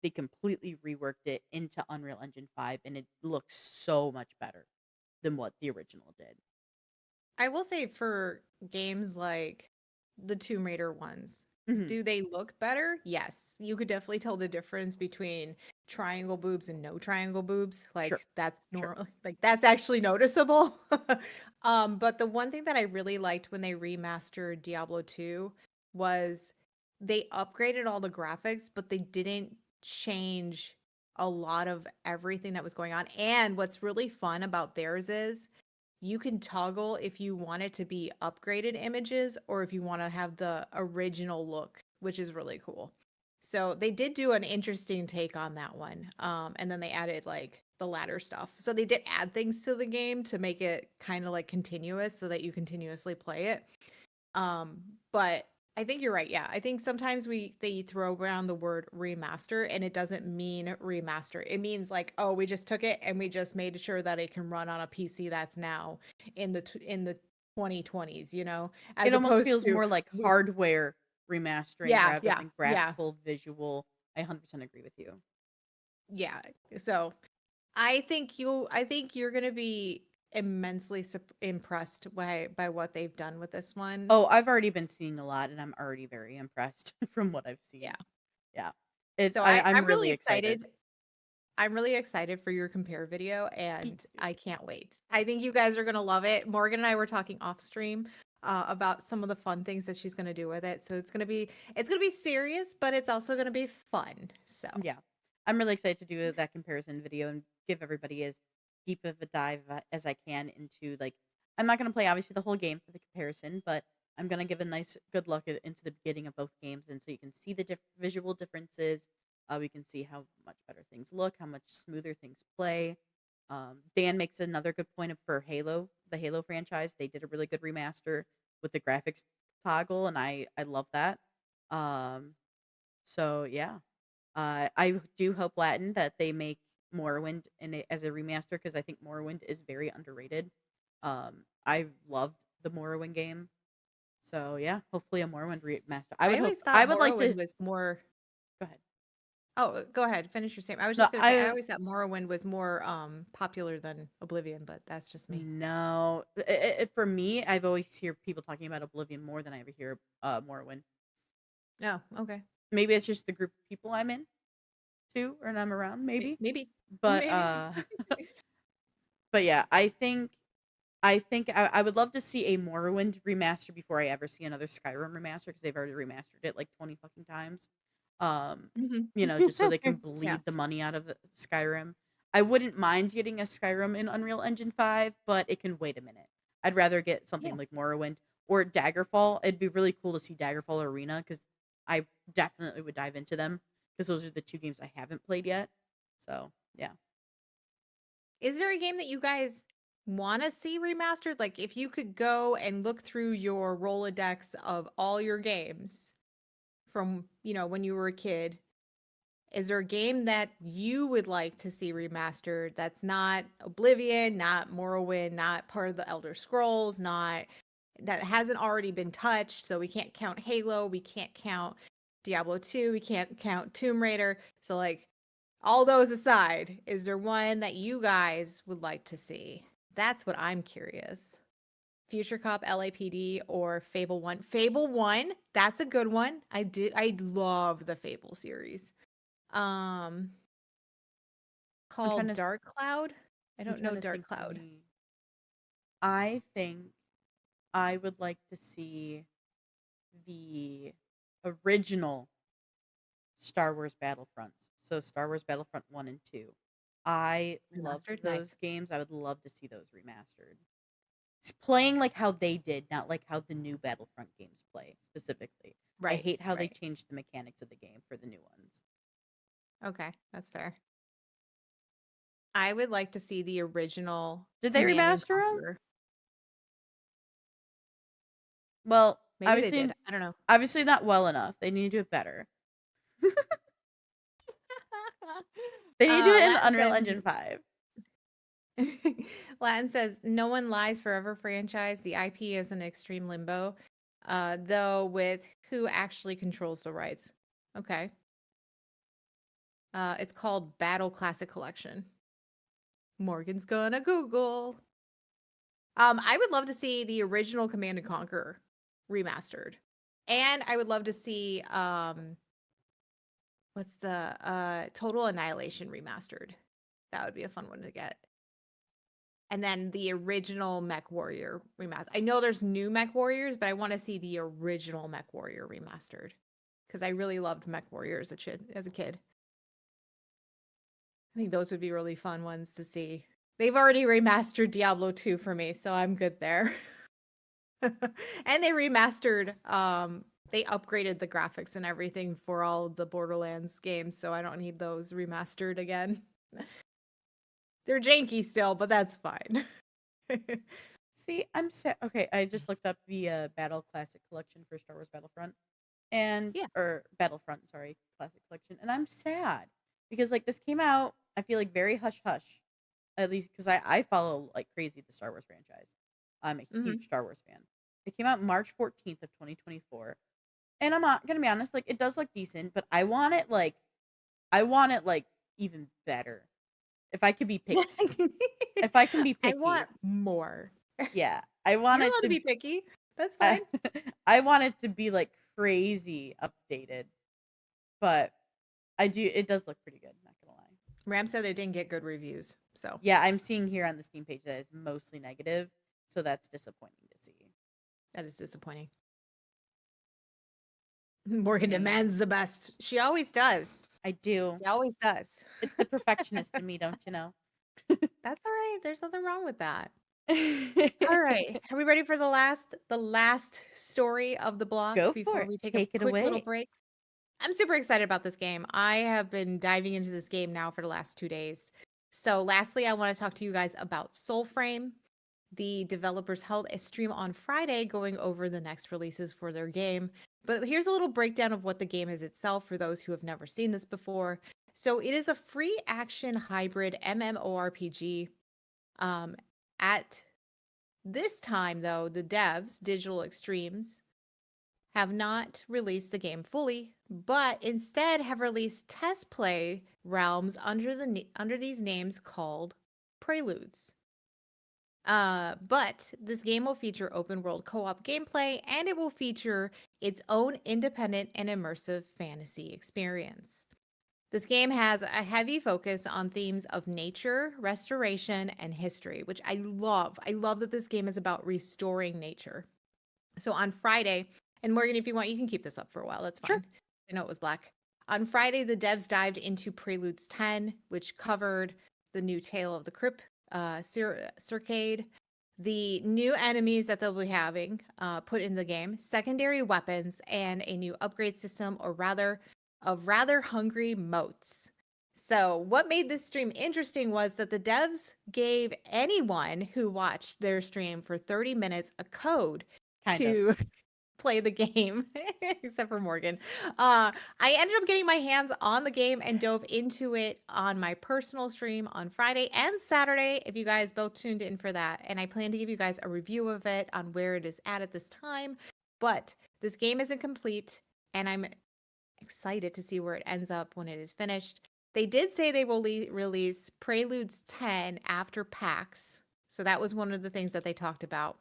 they completely reworked it into Unreal Engine 5, and it looks so much better than what the original did. I will say for games like the Tomb Raider ones, Mhm. do they look better? Yes. You could definitely tell the difference between triangle boobs and no triangle boobs. Sure, Like that's sure. normal. Like that's actually noticeable. But the one thing that I really liked when they remastered Diablo 2 was they upgraded all the graphics, but they didn't change a lot of everything that was going on. And what's really fun about theirs is you can toggle if you want it to be upgraded images or if you want to have the original look, which is really cool. So they did do an interesting take on that one. And then they added like the ladder stuff. So they did add things to the game to make it kind of like continuous so that you continuously play it. Um, but I think you're right. Yeah. I think sometimes they throw around the word remaster and it doesn't mean remaster. It means like, oh, we just took it and we just made sure that it can run on a PC that's now in the 2020s, It as almost opposed feels to more like hardware remastering yeah, rather yeah, than yeah. graphical visual. I 100% agree with you. Yeah. So I think you're going to be immensely impressed by what they've done with this one. Oh, I've already been seeing a lot, and I'm already very impressed from what I've Yeah. seen. Yeah. It So I'm I'm really really excited. excited. I'm really excited for your compare video Me and too. I can't wait. I think you guys are going to love it. Morgan and I were talking off stream about some of the fun things that she's going to do with it. So it's going to be serious, but it's also going to be fun. So, Yeah. I'm really excited to do that comparison video and give everybody as deep of a dive as I can into, like, I'm not gonna play obviously the whole game for the comparison, but I'm gonna give a nice good look into the beginning of both games, and so you can see the visual differences. We can see how much better things look, how much smoother things play. Dan makes another good point of for Halo, the Halo franchise. They did a really good remaster with the graphics toggle, and I love that. Um, so yeah. I do hope Latin that they make Morrowind in it as a remaster because I think Morrowind is very underrated. I loved the Morrowind game, so yeah, hopefully a Morrowind remaster. I I would hope. always I thought would like to Morrowind was more go ahead. Oh, go ahead. Finish your statement. I was No, just going to say I I always thought Morrowind was more popular than Oblivion, but that's just me. no. For me, I've always hear people talking about Oblivion more than I ever hear Morrowind. No, okay. Maybe it's just the group of people I'm in too, or I'm around. Maybe, Maybe. but Maybe. but yeah, I would love to see a Morrowind remaster before I ever see another Skyrim remaster because they've already remastered it like 20 fucking times. Um, Mhm. just so they can Yeah. bleed the money out of Skyrim. I wouldn't mind getting a Skyrim in Unreal Engine 5, but it can wait a minute. I'd rather get Yeah. something like Morrowind or Daggerfall. It'd be really cool to see Daggerfall Arena because I definitely would dive into them because those are the two games I haven't played yet. So, yeah. Is there a game that you guys want to see remastered? Like if you could go and look through your Rolodex of all your games from, when you were a kid, is there a game that you would like to see remastered that's not Oblivion, not Morrowind, not part of the Elder Scrolls, not that hasn't already been touched? So we can't count Halo, we can't count Diablo 2, we can't count Tomb Raider. So like all those aside, is there one that you guys would like to see? That's what I'm curious. Future Cop LAPD or Fable 1. Fable 1, that's a good one. I love the Fable series. Um, I'm trying called to Dark Cloud. I I'm don't know trying to Dark think Cloud. any I think I would like to see the original Star Wars Battlefronts. So Star Wars Battlefront 1 and 2. I loved Remastered? Nice. those games. I would love to see those remastered. It's playing like how they did, not like how the new Battlefront games play specifically. I Right, hate how they right. changed the mechanics of the game for the new ones. Okay, that's fair. I would like to see the original Did they Command and remaster them? Conquer. Well, Maybe they Obviously did. I don't know. obviously not well enough. They need to do it better. They need to do it in Latin Unreal says Engine 5. Latin says no one lies forever franchise. The IP is in extreme limbo, though with who actually controls the rights. Okay. It's called Battle Classic Collection. Morgan's gonna Google. I would love to see the original Command and Conquer remastered. And I would love to see what's the Total Annihilation remastered. That would be a fun one to get. And then the original Mech Warrior remastered. I know there's new Mech Warriors, but I want to see the original Mech Warrior remastered because I really loved Mech Warrior as a kid. I think those would be really fun ones to see. They've already remastered Diablo 2 for me, so I'm good there. And they remastered they upgraded the graphics and everything for all the Borderlands games, so I don't need those remastered again. They're janky still, but that's fine. See, I'm sad. Okay, I just looked up the Battle Classic Collection for Star Wars Battlefront and Yeah. or Battlefront, sorry, Classic Collection, and I'm sad because like this came out, I feel like very hush hush, at least because I follow like crazy the Star Wars franchise. I'm a Mhm. huge Star Wars fan. It came out March 14th of 2024, and I'm not gonna be honest, like it does look decent, but I want it like even better. If I could be picky, if I can be I want picky, more. yeah, I want You're it allowed to to be picky. That's I fine. I want it to be, like, crazy updated, but I do it does look pretty good, not gonna lie. Ram said it didn't get good reviews, so Yeah, I'm seeing here on the Steam page that it's mostly negative, so that's disappointing to see. that is disappointing. Morgan Dang. demands the best. She always does. I do. She always does. It's the perfectionist in me, don't you know? That's all right. There's nothing wrong with that. All right. Are we ready for the last story of the block Go for before it, we take a take it quick little away. break? I'm super excited about this game. I have been diving into this game now for the last 2 days. So, lastly, I want to talk to you guys about Soulframe. The developers held a stream on Friday going over the next releases for their game. But here's a little breakdown of what the game is itself for those who have never seen this before. So, it is a free action hybrid MMORPG. At this time, though, the devs, Digital Extremes, have not released the game fully, but instead have released test play realms under these names called Preludes. But this game will feature open world co-op gameplay and it will feature its own independent and immersive fantasy experience. This game has a heavy focus on themes of nature, restoration, and history, which I love. I love that this game is about restoring nature. So on Friday, and Morgan, if you want, you can keep this up for a while. That's Sure. fine. I know it was black. On Friday, the devs dived into Preludes 10, which covered the new Tale of the Crypt circade, the new enemies that they'll be having put in the game, secondary weapons, and a new upgrade system, or rather hungry moats. So, what made this stream interesting was that the devs gave anyone who watched their stream for 30 minutes a code Kind of. to play the game, except for Morgan. I ended up getting my hands on the game and dove into it on my personal stream on Friday and Saturday, if you guys both tuned in for that. And I plan to give you guys a review of it on where it is at this time. But this game isn't complete, and I'm excited to see where it ends up when it is finished. They did say they will release Preludes 10 after PAX. So that was one of the things that they talked about.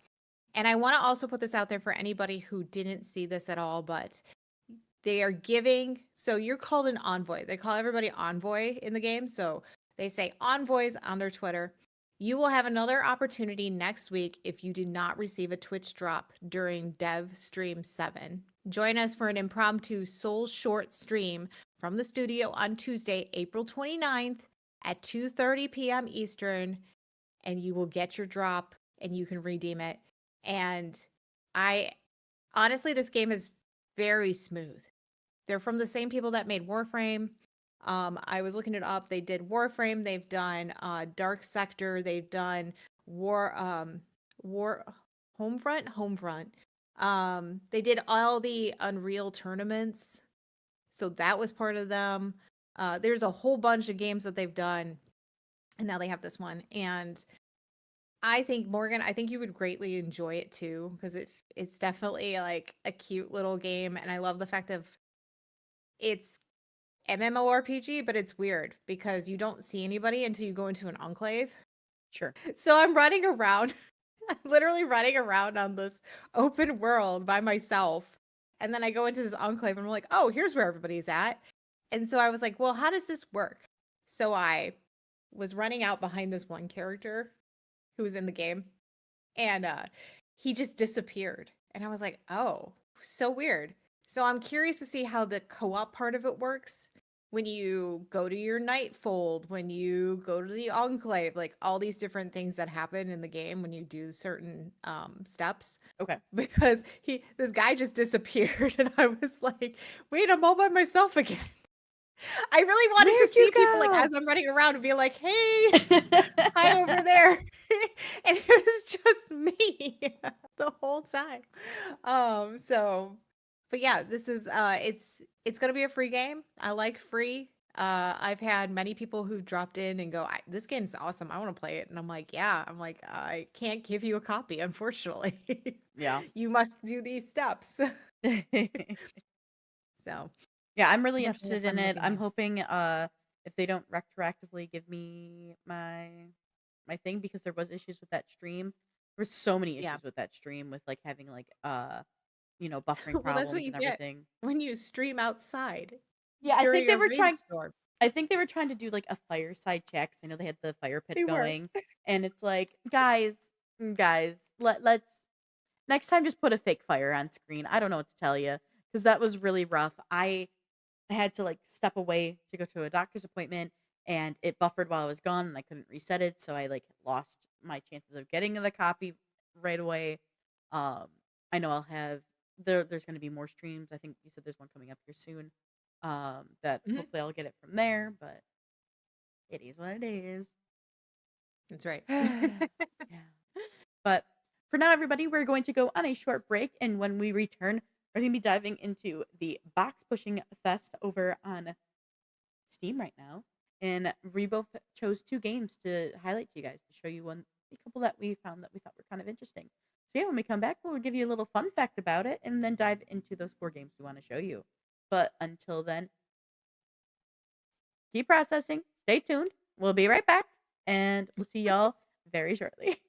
And I want to also put this out there for anybody who didn't see this at all, but they are giving, so you're called an envoy. They call everybody envoy in the game. So they say envoys on their Twitter. You will have another opportunity next week if you did not receive a Twitch drop during Dev Stream 7. Join us for an impromptu Soul Short stream from the studio on Tuesday, April 29th at 2:30 p.m. Eastern, and you will get your drop and you can redeem it. And I honestly, this game is very smooth. They're from the same people that made Warframe. I was looking it up. They did Warframe. They've done Dark Sector. They've done War Homefront. They did all the Unreal tournaments, so that was part of them. There's a whole bunch of games that they've done, and now they have this one. And I think Morgan, I think you would greatly enjoy it too, because it's definitely like a cute little game, and I love the fact of it's MMORPG, but it's weird because you don't see anybody until you go into an enclave. Sure. So I'm running around, I'm literally running around on this open world by myself. And then I go into this enclave and I'm like, oh, here's where everybody's at. And so I was like, well, how does this work? So I was running out behind this one character who was in the game, and he just disappeared. And I was like, oh, so weird. So I'm curious to see how the co-op part of it works when you go to your nightfold, when you go to the enclave, like all these different things that happen in the game when you do certain steps. Okay. Because this guy just disappeared, and I was like, wait, I'm all by myself again. I really wanted to Where'd you see people like go? as I'm running around and be like, hey, hi over there. And it was just me the whole time. So but yeah, this is it's gonna be a free game. I like free. I've had many people who dropped in and go, this game's awesome. I want to play it. And I'm like, yeah. I'm like, I can't give you a copy, unfortunately. Yeah. You must do these steps. So Yeah, I'm really definitely a interested in fun it. looking I'm game. hoping if they don't retroactively give me my thing, because there was issues with that stream. There was so many Yeah. issues with that stream with like having like buffering Well, that's what problems you and get everything. when you stream outside Yeah, during a rainstorm. I think they were trying to do like a fireside chat 'cause I know they had the fire pit They were. going, and it's like, guys, let's next time just put a fake fire on screen. I don't know what to tell you, because that was really rough. I had to like step away to go to a doctor's appointment, and it buffered while I was gone and I couldn't reset it, so I like lost my chances of getting the copy right away. Um I know I'll have there's going to be more streams. I think you said there's one coming up here soon. That Mhm. hopefully I'll get it from there, but it is what it is. That's right. Yeah. But for now, everybody, we're going to go on a short break. And when we return, we're going to be diving into the box pushing fest over on Steam right now. And we both chose two games to highlight to you guys to show you a couple that we found that we thought were kind of interesting. So, yeah, when we come back, we'll give you a little fun fact about it and then dive into those four games we want to show you. But until then, keep processing, stay tuned. We'll be right back, and we'll see y'all very shortly.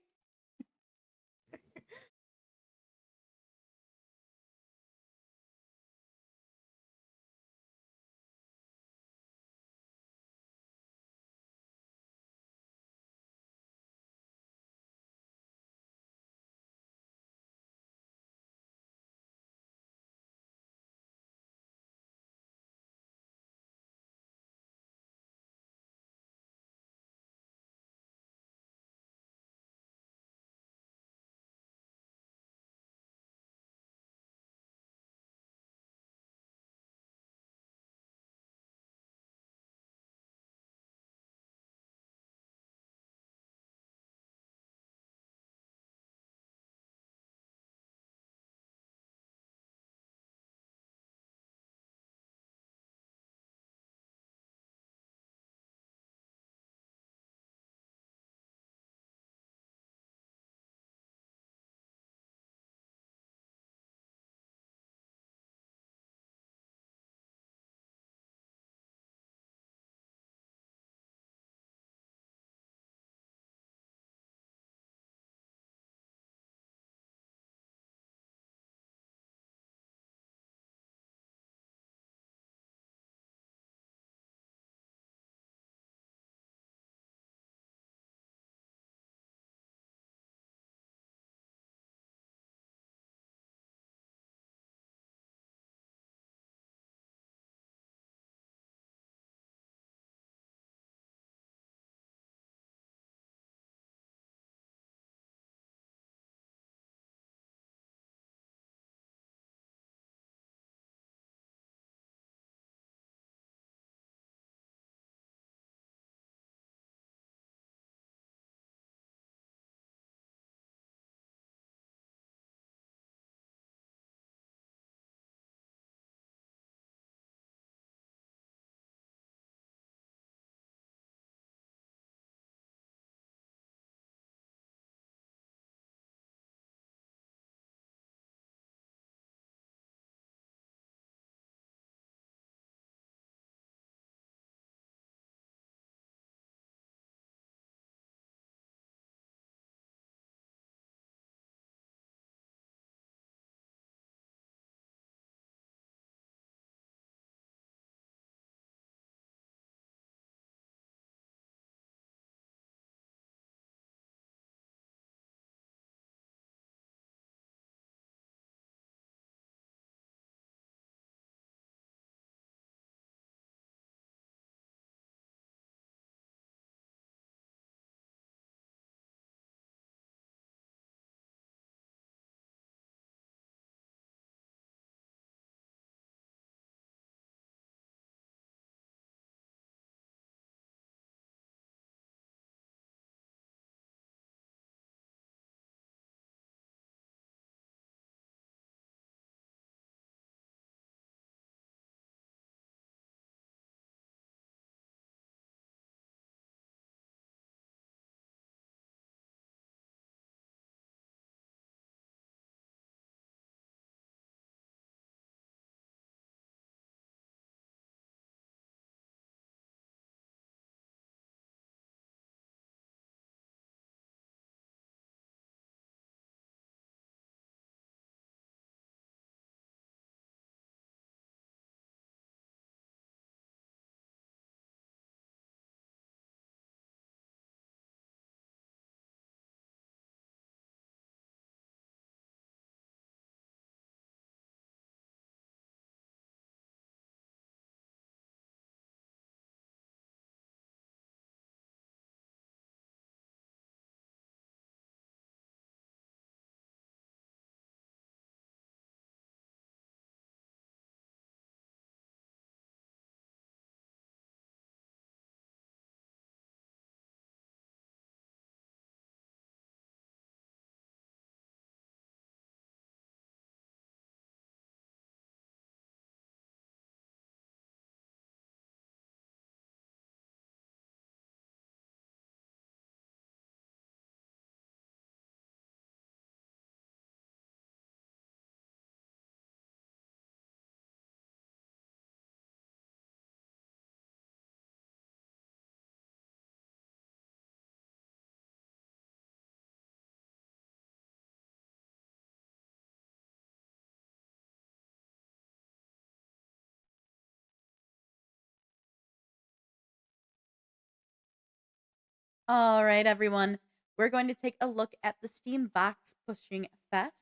All right, everyone. We're going to take a look at the Steam Box Pushing Fest.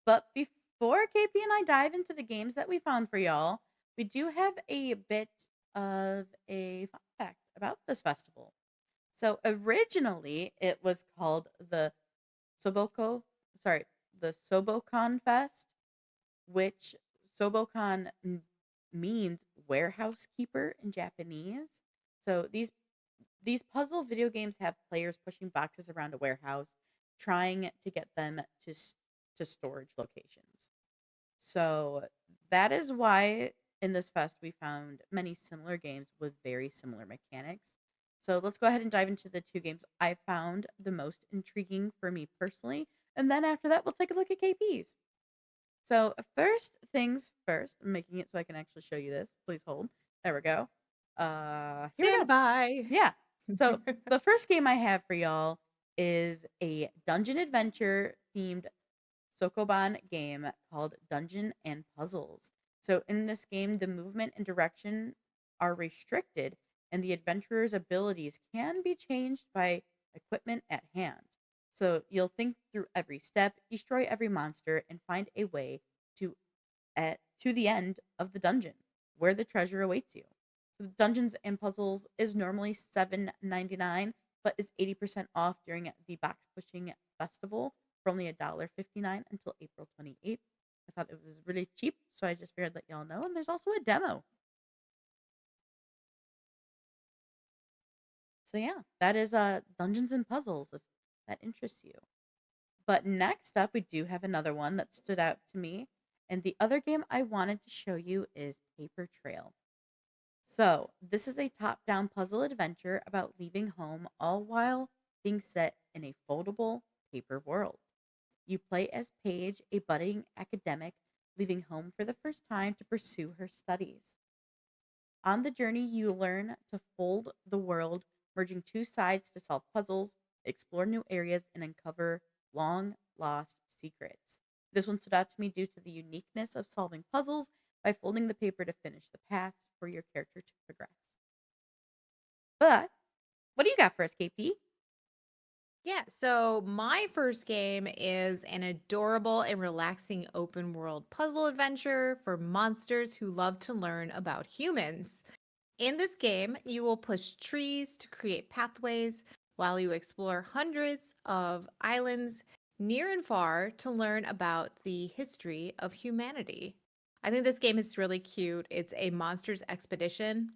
But before KP and I dive into the games that we found for y'all, we do have a bit of a fun fact about this festival. So originally, it was called the Soboko, sorry, the Sobokon Fest, which Sobokon means warehouse keeper in Japanese. So these puzzle video games have players pushing boxes around a warehouse, trying to get them to storage locations. So that is why in this fest we found many similar games with very similar mechanics. So let's go ahead and dive into the two games I found the most intriguing for me personally, and then after that we'll take a look at KP's. So first things first, I'm making it so I can actually show you this. Please hold. There we go. Here we Stand go. by. Yeah. So the first game I have for y'all is a dungeon adventure themed Sokoban game called Dungeon and Puzzles. So in this game, the movement and direction are restricted, and the adventurer's abilities can be changed by equipment at hand. So you'll think through every step, destroy every monster, and find a way to to the end of the dungeon where the treasure awaits you. So Dungeons and Puzzles is normally $7.99, but is 80% off during the Box Pushing Festival for only $1.59 until April 28th. I thought it was really cheap, so I just figured let y'all know. And there's also a demo. So yeah, that is Dungeons and Puzzles if that interests you. But next up, we do have another one that stood out to me. And the other game I wanted to show you is Paper Trail. So, this is a top down puzzle adventure about leaving home, all while being set in a foldable paper world. You play as Paige, a budding academic, leaving home for the first time to pursue her studies. On the journey, you learn to fold the world, merging two sides to solve puzzles, explore new areas, and uncover long lost secrets. This one stood out to me due to the uniqueness of solving puzzles by folding the paper to finish the paths for your character to progress. But what do you got for us, KP? Yeah, so my first game is an adorable and relaxing open world puzzle adventure for monsters who love to learn about humans. In this game, you will push trees to create pathways while you explore hundreds of islands near and far to learn about the history of humanity. I think this game is really cute. It's a monsters expedition,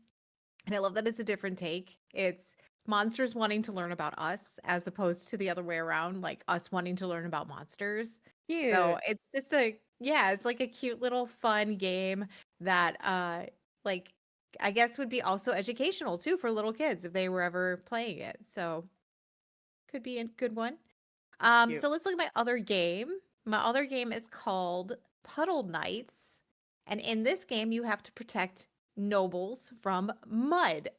and I love that it's a different take. It's monsters wanting to learn about us as opposed to the other way around, like us wanting to learn about monsters. So Cute. it's just yeah, it's like a cute little fun game that like I guess would be also educational too for little kids if they were ever playing it. So could be a good one. Cute. So let's look at my other game. My other game is called Puddle Knights. And in this game, you have to protect nobles from mud.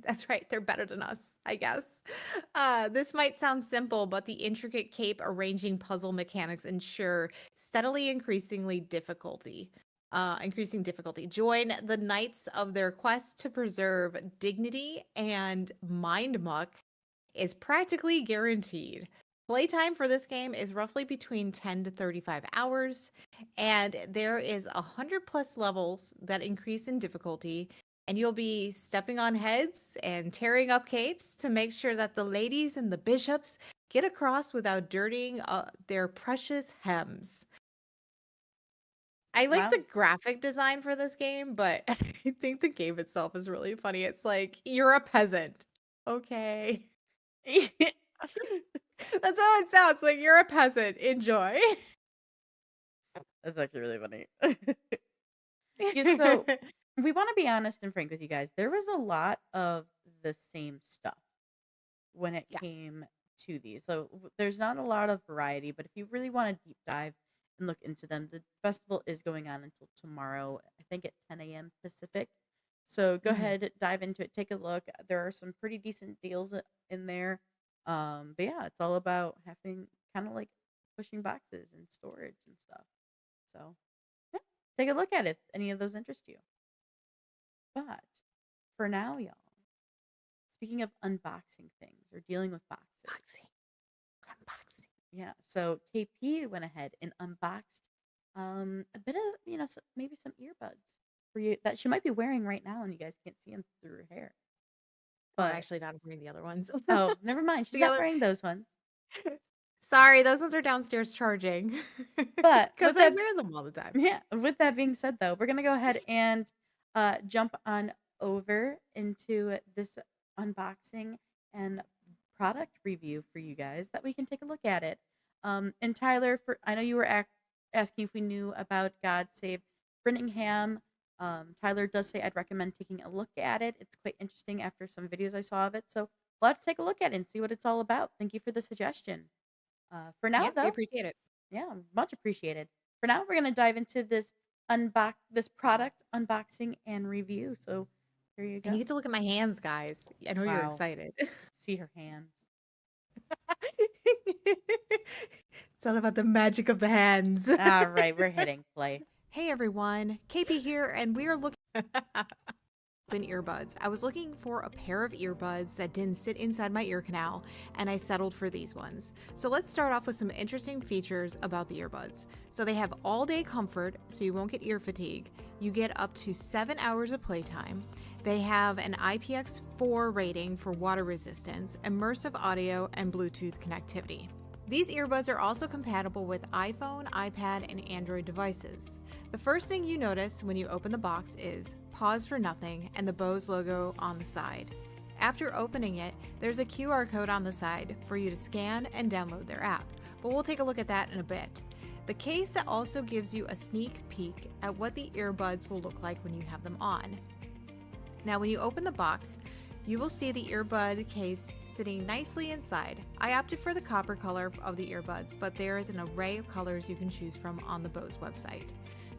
That's right, they're better than us, I guess. This might sound simple, but the intricate cape arranging puzzle mechanics ensure steadily increasing difficulty. Join the knights of their quest to preserve dignity, and mind muck is practically guaranteed. Playtime for this game is roughly between 10 to 35 hours, and there is 100 plus levels that increase in difficulty, and you'll be stepping on heads and tearing up capes to make sure that the ladies and the bishops get across without dirtying their precious hems. I like Wow. the graphic design for this game, but I think the game itself is really funny. It's like, you're a peasant. Okay. That's how it sounds. Like, you're a peasant. Enjoy. That's actually really funny. Yeah, so we want to be honest and frank with you guys. There was a lot of the same stuff when it Yeah. came to these. So there's not a lot of variety, but if you really want to deep dive and look into them, the festival is going on until tomorrow, I think at 10 a.m. Pacific. So go Mhm. ahead, dive into it, take a look. There are some pretty decent deals in there. But yeah, it's all about having kind of like pushing boxes and storage and stuff. So yeah, take a look at it if any of those interest you. But for now, y'all, speaking of unboxing things or dealing with boxes, Unboxing. Unboxing. yeah. So KP went ahead and unboxed a bit of, maybe some earbuds for you that she might be wearing right now, and you guys can't see them through her hair. Oh, I'm But actually not wearing the other ones. oh, never mind. She's The not other wearing those ones. Sorry, those ones are downstairs charging. But Because I wear them all the time. yeah, with that being said, though, we're gonna go ahead and jump on over into this unboxing and product review for you guys that we can take a look at it. And Tyler, for I know you were asking if we knew about God Save Brittingham. Tyler does say I'd recommend taking a look at it. It's quite interesting after some videos I saw of it, so we'll have to take a look at it and see what it's all about. Thank you for the suggestion. For now, Yeah, we though, appreciate it. yeah, much appreciated. For now, we're gonna dive into this product unboxing and review. So here you And go. you get to look at my hands, guys. I know you're Wow, excited. see her hands. It's all about the magic of the hands. All right, we're hitting play. Hey everyone, KP here, and we are looking in earbuds. I was looking for a pair of earbuds that didn't sit inside my ear canal, and I settled for these ones. So let's start off with some interesting features about the earbuds. So they have all-day comfort, so you won't get ear fatigue. You get up to 7 hours of playtime. They have an IPX4 rating for water resistance, immersive audio, and Bluetooth connectivity. These earbuds are also compatible with iPhone, iPad, and Android devices. The first thing you notice when you open the box is Pause for Nothing and the Bose logo on the side. After opening it, there's a QR code on the side for you to scan and download their app, but we'll take a look at that in a bit. The case also gives you a sneak peek at what the earbuds will look like when you have them on. Now, when you open the box, you will see the earbud case sitting nicely inside. I opted for the copper color of the earbuds, but there is an array of colors you can choose from on the Bose website.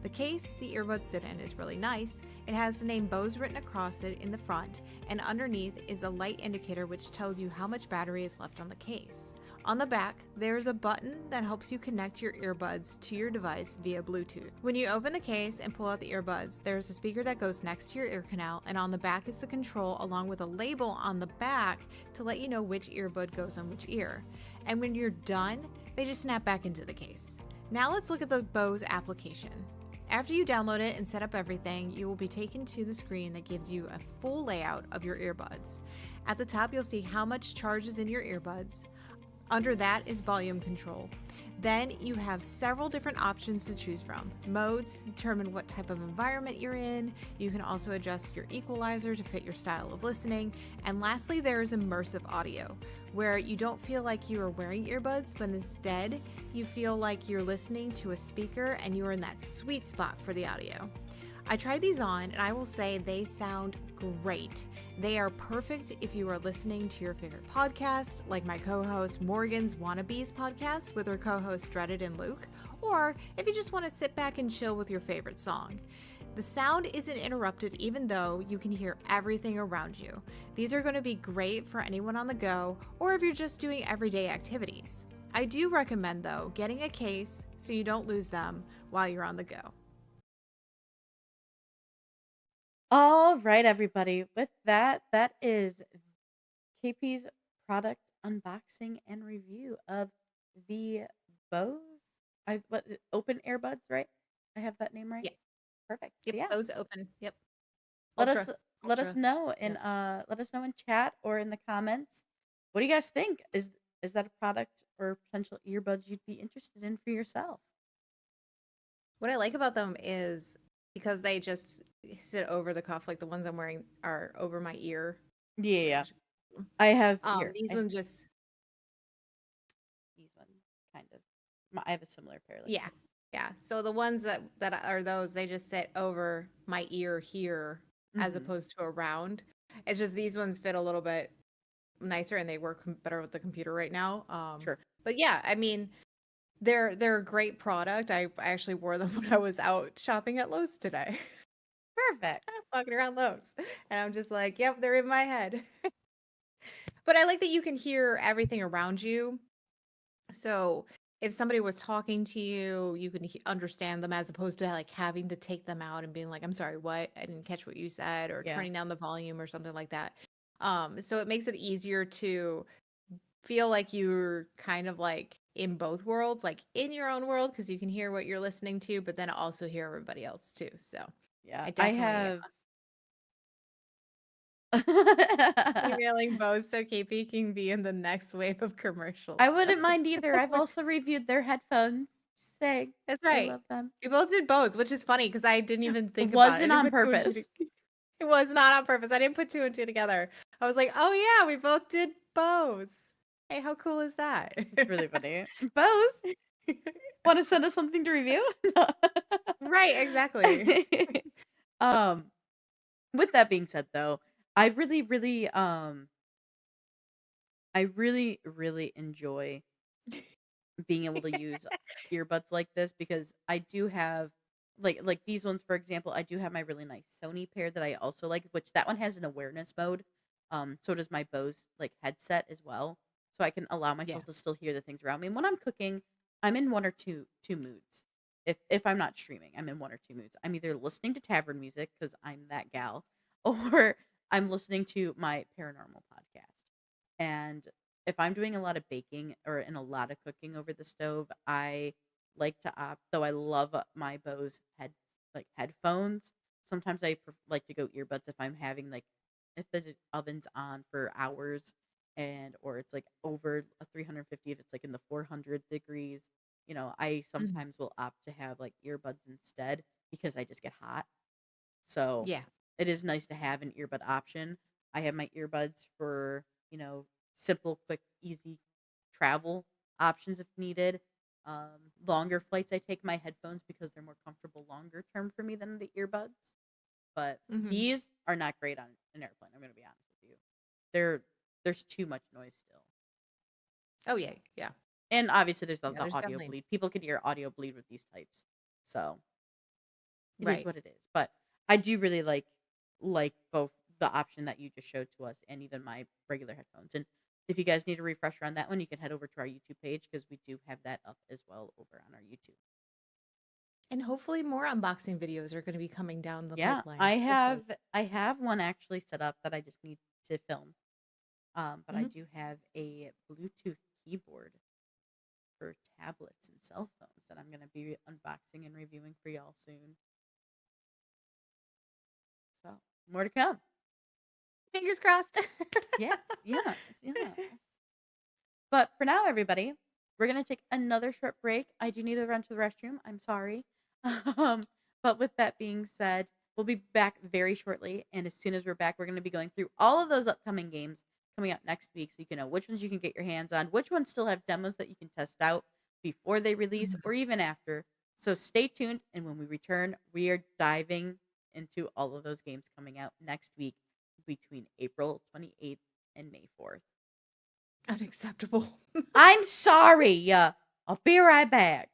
The case the earbuds sit in is really nice. It has the name Bose written across it in the front, and underneath is a light indicator which tells you how much battery is left on the case. On the back, there's a button that helps you connect your earbuds to your device via Bluetooth. When you open the case and pull out the earbuds, there's a speaker that goes next to your ear canal, and on the back is the control along with a label on the back to let you know which earbud goes on which ear. And when you're done, they just snap back into the case. Now let's look at the Bose application. After you download it and set up everything, you will be taken to the screen that gives you a full layout of your earbuds. At the top, you'll see how much charge is in your earbuds. Under that is volume control. Then you have several different options to choose from. Modes determine what type of environment you're in. You can also adjust your equalizer to fit your style of listening. And lastly, there is immersive audio, where you don't feel like you are wearing earbuds, but instead you feel like you're listening to a speaker and you are in that sweet spot for the audio. I tried these on and I will say they sound great. They are perfect if you are listening to your favorite podcast, like my co-host Morgan's Wannabes podcast with her co-hosts Dreaded and Luke, or if you just want to sit back and chill with your favorite song. The sound isn't interrupted even though you can hear everything around you. These are going to be great for anyone on the go or if you're just doing everyday activities. I do recommend though getting a case so you don't lose them while you're on the go. All right, everybody. With that, that is KP's product unboxing and review of the Bose open earbuds, right? I have that name right. Yeah. Perfect. Yep, Yeah. those open. Yep. Let Ultra. us let us Ultra. know in Yeah. let us know in chat or in the comments. What do you guys think? Is that a product or potential earbuds you'd be interested in for yourself? What I like about them is because they just sit over the cuff, like the ones I'm wearing are over my ear. Yeah, Let me yeah. show you. I have here. These I have ones just these ones kind of. I have a similar pair like yeah, this. yeah. So the ones that are those, they just sit over my ear here as Mhm. opposed to around. It's just these ones fit a little bit nicer and they work better with the computer right now. Sure. But yeah, I mean, they're a great product. I actually wore them when I was out shopping at Lowe's today. Perfect. Walking around Lowe's. And I'm just like, yep, they're in my head. But I like that you can hear everything around you. So if somebody was talking to you, you can understand them as opposed to like having to take them out and being like, I'm sorry, what? I didn't catch what you said, or Yeah. turning down the volume or something like that. So it makes it easier to feel like you're kind of like in both worlds, like in your own world, because you can hear what you're listening to, but then also hear everybody else too. So Yeah, I I definitely have. emailing Bose so KP can be in the next wave of I commercials. wouldn't mind either. I've also reviewed their headphones. Just saying, That's I right. love them. We both did Bose, which is funny because I didn't even think about it. I Wasn't didn't on put two and two. purpose. It was not on purpose. I didn't put two and two together. I was like, oh yeah, we both did Bose. Hey, how cool is that? It's really funny. Bose, want to send us something to review? Right, exactly. um, with that being said, though, I really enjoy being able to use earbuds like this because I do have like these ones for example, I do have my really nice Sony pair that I also like, which that one has an awareness mode. So does my Bose like headset as well. So I can allow Yeah. myself to still hear the things around me. And when I'm cooking, I'm in one or two moods. If I'm not streaming, I'm in one or two moods. I'm either listening to tavern music because I'm that gal, or I'm listening to my paranormal podcast. And if I'm doing a lot of baking or in a lot of cooking over the stove, I like to opt. Though I love my Bose headphones. Sometimes I like to go earbuds if I'm having like if the oven's on for hours and or it's like over a 350 if it's like in the 400 degrees. I Mhm. sometimes will opt to have like earbuds instead because I just get hot. So Yeah. it is nice to have an earbud option. I have my earbuds for, simple, quick, easy travel options if needed. Longer flights, I take my headphones because they're more comfortable longer term for me than the earbuds. But Mhm. these are not great on an airplane. I'm going to be honest with you. There's too much noise still. Oh yeah, yeah. And obviously, there's the, Yeah, the there's audio definitely bleed. People can hear audio bleed with these types. So it is right. what it is. But I do really like both the option that you just showed to us and even my regular headphones. And if you guys need a refresher on that one, you can head over to our YouTube page because we do have that up as well over on our YouTube. And hopefully more unboxing videos are going to be coming down the Yeah, pipeline. I Hopefully. have I have one actually set up that I just need to film. But I Mhm. do have a Bluetooth keyboard for tablets and cell phones that I'm going to be unboxing and reviewing for y'all soon. So more to come. Fingers crossed. Yes, yes, yes. But for now, everybody, we're gonna take another short break. I do need to run to the restroom. I'm sorry. Um, but with that being said, we'll be back very shortly. And as soon as we're back, we're gonna be going through all of those upcoming games coming out next week, so you can know which ones you can get your hands on, which ones still have demos that you can test out before they release Mhm. or even after. So stay tuned, and when we return, we are diving into all of those games coming out next week between April 28th and May 4th. Unacceptable. I'm sorry. I'll be right back.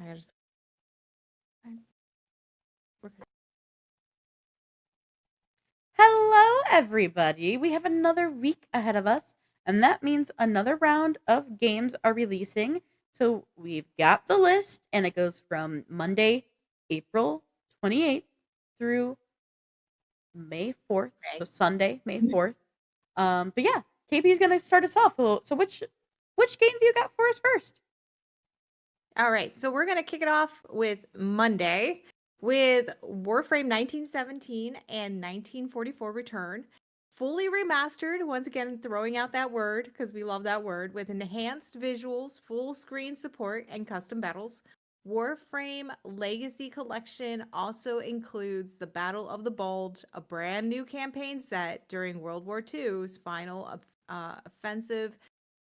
I just I- okay. Hello, everybody. We have another week ahead of us, and that means another round of games are releasing. So we've got the list, and it goes from Monday, April 28th through May 4th. So Sunday, May 4th. But yeah, KP's gonna start us off. So which game do you got for us first? All right, so we're gonna kick it off with Monday with Warframe 1917 and 1944 Return. Fully remastered, once again, throwing out that word because we love that word, with enhanced visuals, full screen support, and custom battles. Warframe Legacy Collection also includes the Battle of the Bulge, a brand new campaign set during World War II's final offensive,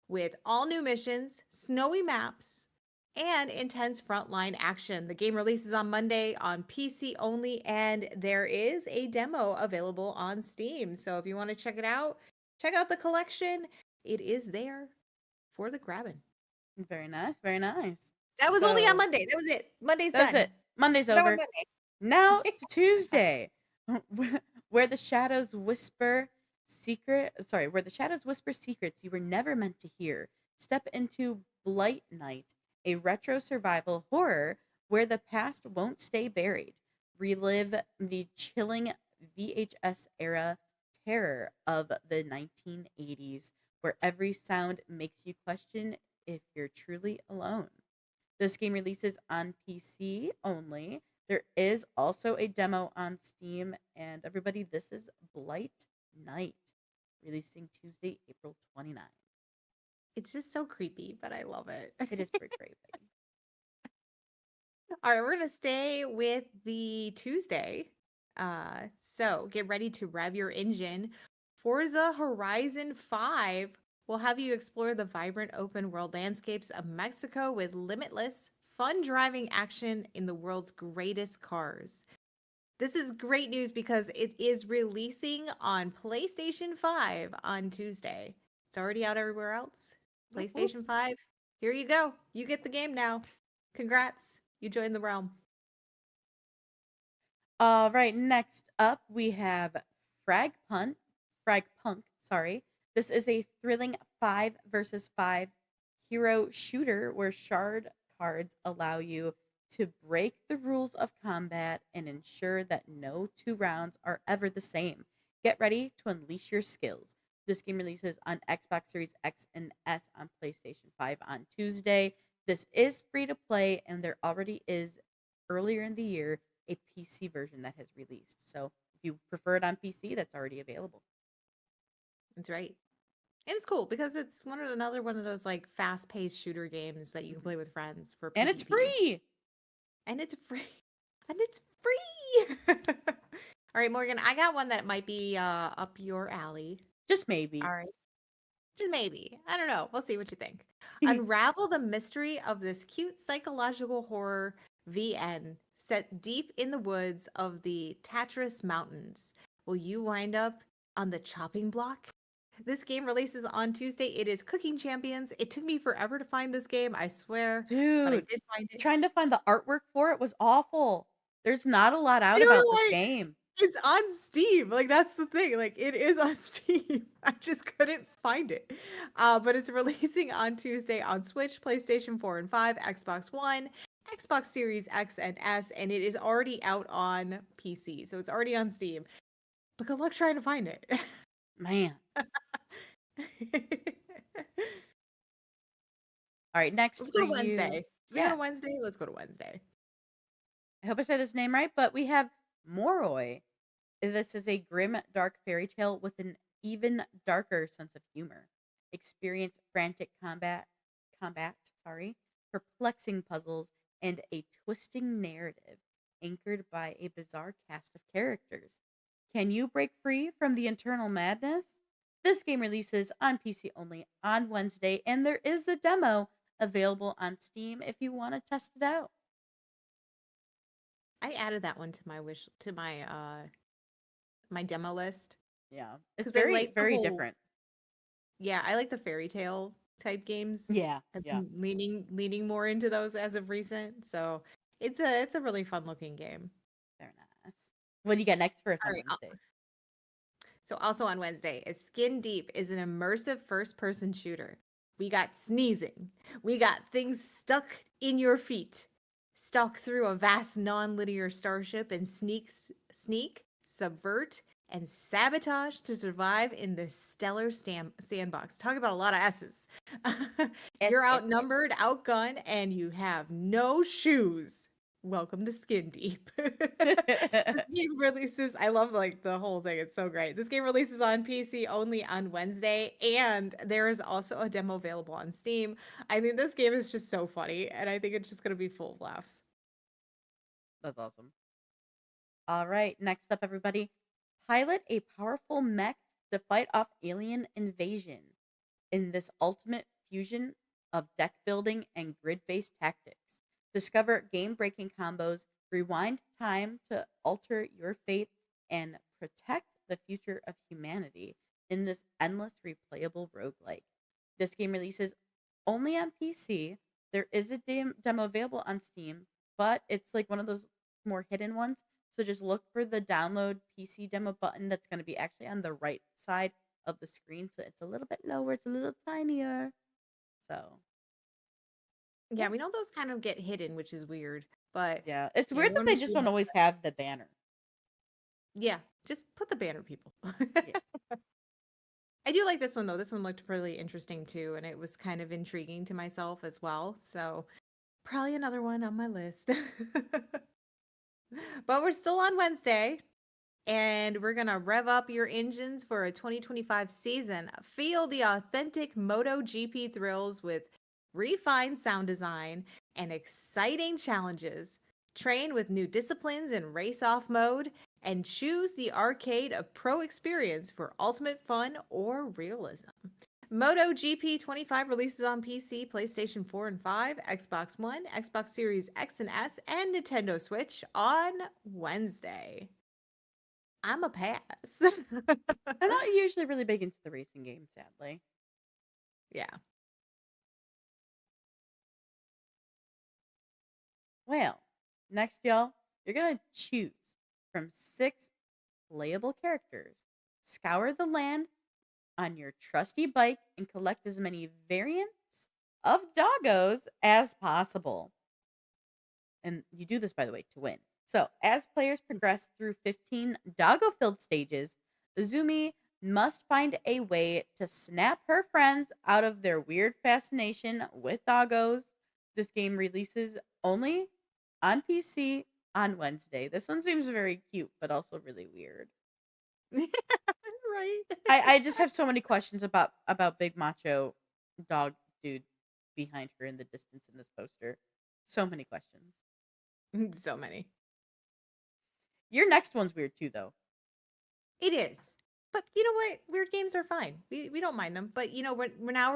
with all new missions, snowy maps, and intense frontline action. The game releases on Monday on PC only, and there is a demo available on Steam. So if you want to check out the collection. It is there for the grabbing. Very nice, very nice. That was only on So Monday. That was it. Monday's that was done. it. Monday's No on over. Monday. Now to Tuesday, where the shadows whisper where the shadows whisper secrets you were never meant to hear. Step into Blight Night, a retro survival horror where the past won't stay buried. Relive the chilling VHS era terror of the 1980s, where every sound makes you question if you're truly alone. This game releases on PC only. There is also a demo on Steam. And everybody, this is Blight Night, releasing Tuesday, April 29th. It's just so creepy, but I love it. It is pretty creepy. All right, we're gonna stay with the Tuesday. So get ready to rev your engine. Forza Horizon 5 will have you explore the vibrant open world landscapes of Mexico with limitless, fun driving action in the world's greatest cars. This is great news because it is releasing on PlayStation 5 on Tuesday. It's already out everywhere else. Whoop, whoop. PlayStation 5, here you go. You get the game now. Congrats. You joined the realm. All right, next up we have Frag Punk, sorry. This is a thrilling 5 versus 5 hero shooter where shard cards allow you to break the rules of combat and ensure that no two rounds are ever the same. Get ready to unleash your skills. This game releases on Xbox Series X and S on PlayStation 5 on Tuesday. This is free to play, and there already is earlier in the year a PC version that has released. So if you prefer it on PC, that's already available. That's right. And it's cool because it's another one of those like fast-paced shooter games that you can Mhm. play with friends for And it's PvP. free. And it's free. And it's free. All right, Morgan, I got one that might be up your alley. Just maybe. All right. Just maybe. I don't know. We'll see what you think. Unravel the mystery of this cute psychological horror VN set deep in the woods of the Tatras Mountains. Will you wind up on the chopping block? This game releases on Tuesday. It is Cooking Champions. It took me forever to find this game, I swear, but I Dude, did find it. trying to find the artwork for it was awful. There's not a lot I out about know, this like, game. it's on Steam. Like, that's the thing. Like, it is on Steam. I just couldn't find it. But it's releasing on Tuesday on Switch, PlayStation 4 and 5, Xbox One, Xbox Series X and S, and it is already out on PC. So it's already on Steam. But good luck trying to find it. Man. All right, next Let's for go to you. Wednesday. Do we go to Yeah, Wednesday? Let's go to Wednesday. I hope I said this name right, but we have Moroi. This is a grim, dark fairy tale with an even darker sense of humor. Experience frantic combat, perplexing puzzles, and a twisting narrative anchored by a bizarre cast of characters. Can you break free from the internal madness? This game releases on PC only on Wednesday, and there is a demo available on Steam if you want to test it out. I added that one to my my demo list Yeah, it's because I very, like the very whole different. yeah, I like the fairy tale type games. Yeah, I've yeah, been leaning more into those as of recent. So it's a really fun looking game. very nice. What do you got next for us All on right. Wednesday? So also on Wednesday is Skin Deep is an immersive first person shooter. We got sneezing. We got things stuck in your feet. Stalk through a vast non-linear starship and sneak, subvert, and sabotage to survive in this stellar sandbox. Talk about a lot of S's. S You're S S. outnumbered, outgunned, and you have no shoes. Welcome to Skin Deep. This game releases, I love like the whole thing. It's so great. This game releases on PC only on Wednesday, and there is also a demo available on Steam. I think this game is just so funny, and I think it's just gonna be full of laughs. That's awesome. All right, next up, everybody. Pilot a powerful mech to fight off alien invasion in this ultimate fusion of deck building and grid based tactics. Discover game breaking combos, rewind time to alter your fate, and protect the future of humanity in this endless replayable roguelike. This game releases only on PC. There is a demo available on Steam, but it's like one of those more hidden ones. So just look for the download PC demo button that's going to be actually on the right side of the screen. So it's a little bit lower, it's a little tinier. So, Yeah, yeah. we know those kind of get hidden, which is weird, but Yeah. It's you know, weird we that want to they make sure just we don't have. always have the banner. Yeah, just put the banner, people. Yeah. I do like this one though. This one looked really interesting too, and it was kind of intriguing to myself as well. So probably another one on my list. But we're still on Wednesday, and we're going to rev up your engines for a 2025 season. Feel the authentic MotoGP thrills with refined sound design and exciting challenges. Train with new disciplines in race off mode and choose the arcade of pro experience for ultimate fun or realism. MotoGP 25 releases on PC, PlayStation 4 and 5, Xbox One, Xbox Series X and S, and Nintendo Switch on Wednesday. I'm a pass. I'm not usually really big into the racing games, sadly. Yeah. Well, next, y'all, you're going to choose from 6 playable characters. Scour the land on your trusty bike and collect as many variants of doggos as possible. And you do this, by the way, to win. So, as players progress through 15 doggo filled stages, Uzumi must find a way to snap her friends out of their weird fascination with doggos. This game releases only on PC on Wednesday. This one seems very cute, but also really weird. Right. I just have so many questions about big macho dog dude behind her in the distance in this poster. So many questions. So many. Your next one's weird too, though. It is. But you know what? Weird games are fine. We don't mind them. But you know, we're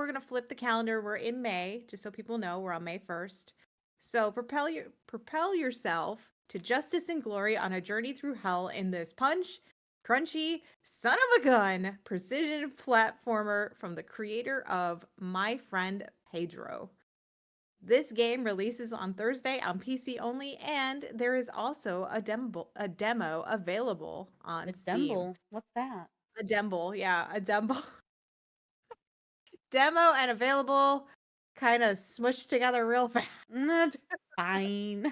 gonna flip the calendar. We're in May, just so people know we're on May 1st. So propel yourself to justice and glory on a journey through hell in this crunchy, son of a gun precision platformer from the creator of My Friend Pedro. This game releases on Thursday on PC only, and there is also a demo available A on Steam. Demble. What's that? A demo, yeah, a demo, demo and available, kind of smushed together real That's fast. fine.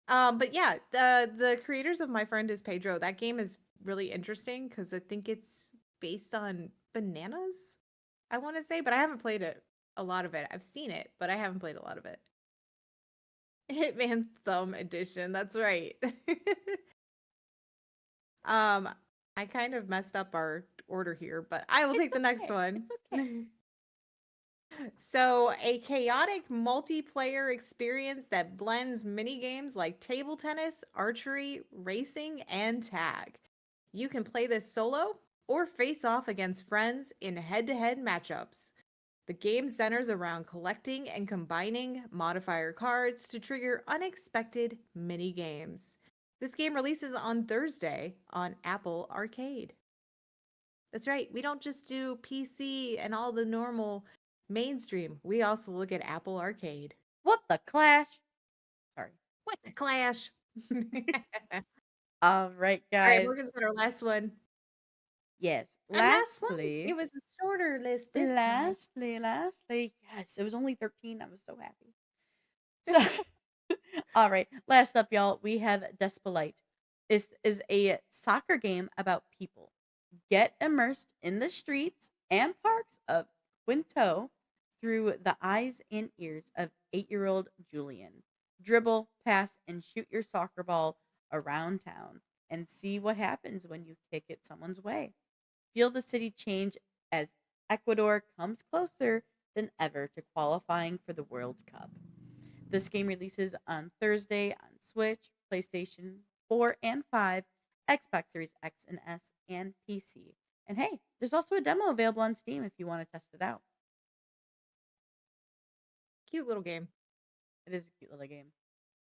But yeah, the creators of My Friend is Pedro. That game is really interesting because I think it's based on bananas, I want to say, but I haven't played it a lot of it. I've seen it, but I haven't played a lot of it. Hitman Thumb Edition. That's right. Um, I kind of messed up our order here, but I will It's take the next okay. one. It's okay. So, a chaotic multiplayer experience that blends mini games like table tennis, archery, racing, and tag. You can play this solo or face off against friends in head to head matchups. The game centers around collecting and combining modifier cards to trigger unexpected mini games. This game releases on Thursday on Apple Arcade. That's right. We don't just do PC and all the normal mainstream. We also look at Apple Arcade. What the clash? Sorry. What the clash? All All right, right, guys. Morgan's got our last one. Yes. Our last one. Lastly, It was a shorter list this time. lastly, yes, it was only 13. I was so happy. So, all right. Last up, y'all, we have Despolite. This is a soccer game about people. Get immersed in the streets and parks of Quinto through the eyes and ears of 8-year-old Julian. Dribble, pass, and shoot your soccer ball around town and see what happens when you kick it someone's way. Feel the city change as Ecuador comes closer than ever to qualifying for the World Cup. This game releases on Thursday on Switch, PlayStation 4 and 5, Xbox Series X and S, and PC. And hey, there's also a demo available on Steam if you want to test it out. Cute little game. It is a cute little game.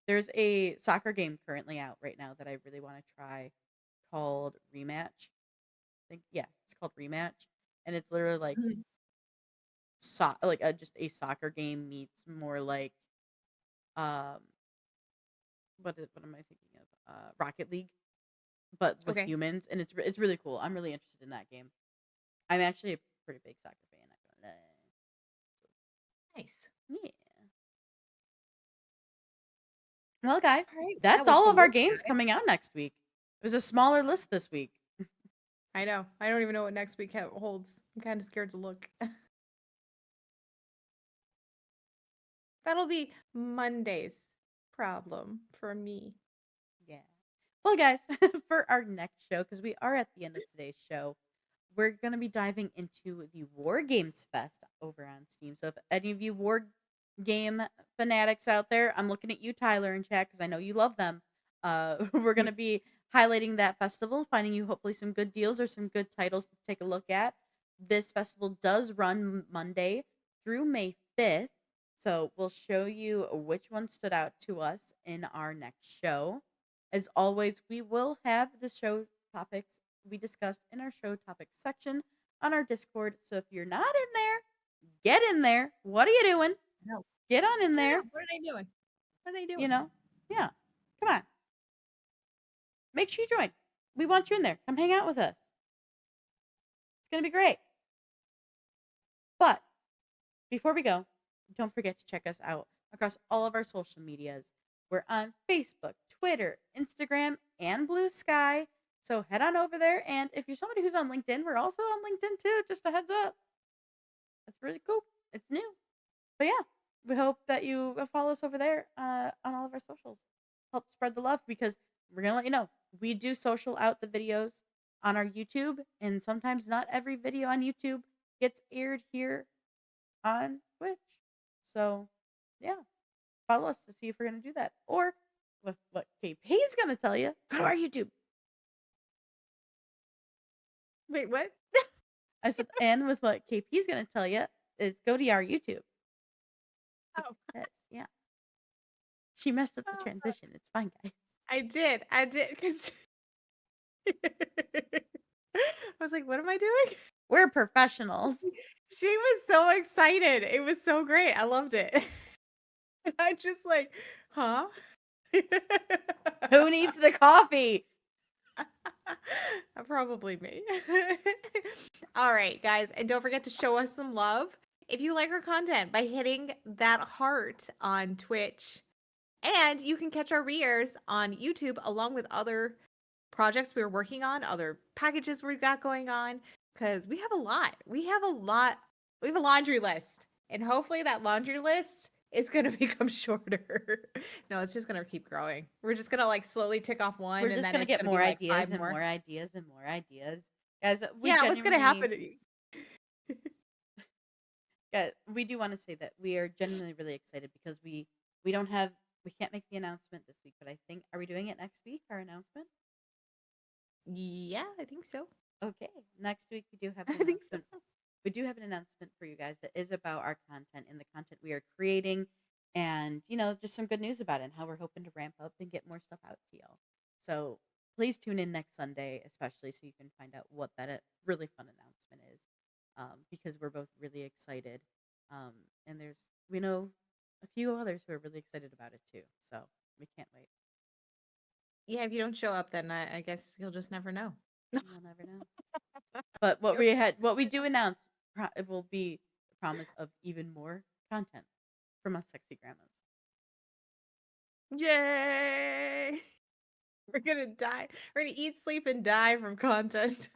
There's a soccer game currently out right now that I really want to try called Rematch. I think yeah, it's called Rematch, and it's literally like Mhm. just a soccer game meets more like um what am I thinking of? Rocket League, but with Okay. humans, and it's really cool. I'm really interested in that game. I'm actually a pretty big soccer fan. Not gonna lie. Nice. Yeah. Well, guys, All right. That that's was all the of our list, games guys. coming out next week. It was a smaller list this week. I know. I don't even know what next week holds. I'm kind of scared to look. That'll be Monday's problem for me. Yeah. Well, guys, for our next show, because we are at the end of today's show, we're going to be diving into the War Games Fest over on Steam. So if any of you War Game fanatics out there, I'm looking at you, Tyler, in chat, because I know you love them. We're going to be highlighting that festival, finding you hopefully some good deals or some good titles to take a look at. This festival does run Monday through May 5th. So we'll show you which one stood out to us in our next show. As always, we will have the show topics we discussed in our show topics section on our Discord. So if you're not in there, get in there. What are you doing? No. Get on in I don't there. know. What are they doing? What are they You doing? know? Yeah. Come on. Make sure you join. We want you in there. Come hang out with us. It's going to be great. But before we go, don't forget to check us out across all of our social medias. We're on Facebook, Twitter, Instagram, and Blue Sky. So head on over there. And if you're somebody who's on LinkedIn, we're also on LinkedIn too. Just a heads up. That's really cool. It's new. But yeah, we hope that you follow us over there on all of our socials. Help spread the love because we're going to let you know we do social out the videos on our YouTube. And sometimes not every video on YouTube gets aired here on Twitch. So, yeah, follow us to see if we're going to do that. Or with what KP's going to tell you, go to our YouTube. Wait, what? I said, and with what KP's going to tell you is go to our YouTube. Oh, Yeah. She messed up the uh, transition. It's fine, guys. I did. I did because I was like, what am I doing? We're professionals. She was so excited. It was so great. I loved it. And I just like, huh? Who needs the coffee? Probably me. All right, guys. And don't forget to show us some love if you like our content by hitting that heart on Twitch. And you can catch our rears on YouTube along with other projects we're working on, other packages we've got going on, because we have a lot. We have a lot. We have a laundry list. And hopefully that laundry list is going to become shorter. No, it's just going to keep growing. We're just going to like slowly tick off one We're and just then going to it's get going to be more like ideas five and more. more ideas and more ideas. Guys, we Yeah, what's going to genuinely, happen? yeah, we do want to say that we are genuinely really excited because we don't have we can't make the announcement this week, but I think are we doing it next week? Our announcement? Yeah, I think so. Okay, next week we do have I an think so. announcement. We do have an announcement for you guys that is about our content and the content we are creating, and just some good news about it and how we're hoping to ramp up and get more stuff out to y'all. So please tune in next Sunday, especially so you can find out what that really fun announcement is. Because we're both really excited. Um, and we know a few others who are really excited about it too. So we can't wait. Yeah, if you don't show up, then I guess you'll just never know. You'll never know. But You'll just what we do announce, it will be a promise of even more content from us sexy grandmas. Yay! We're gonna die. We're gonna eat, sleep, and die from content.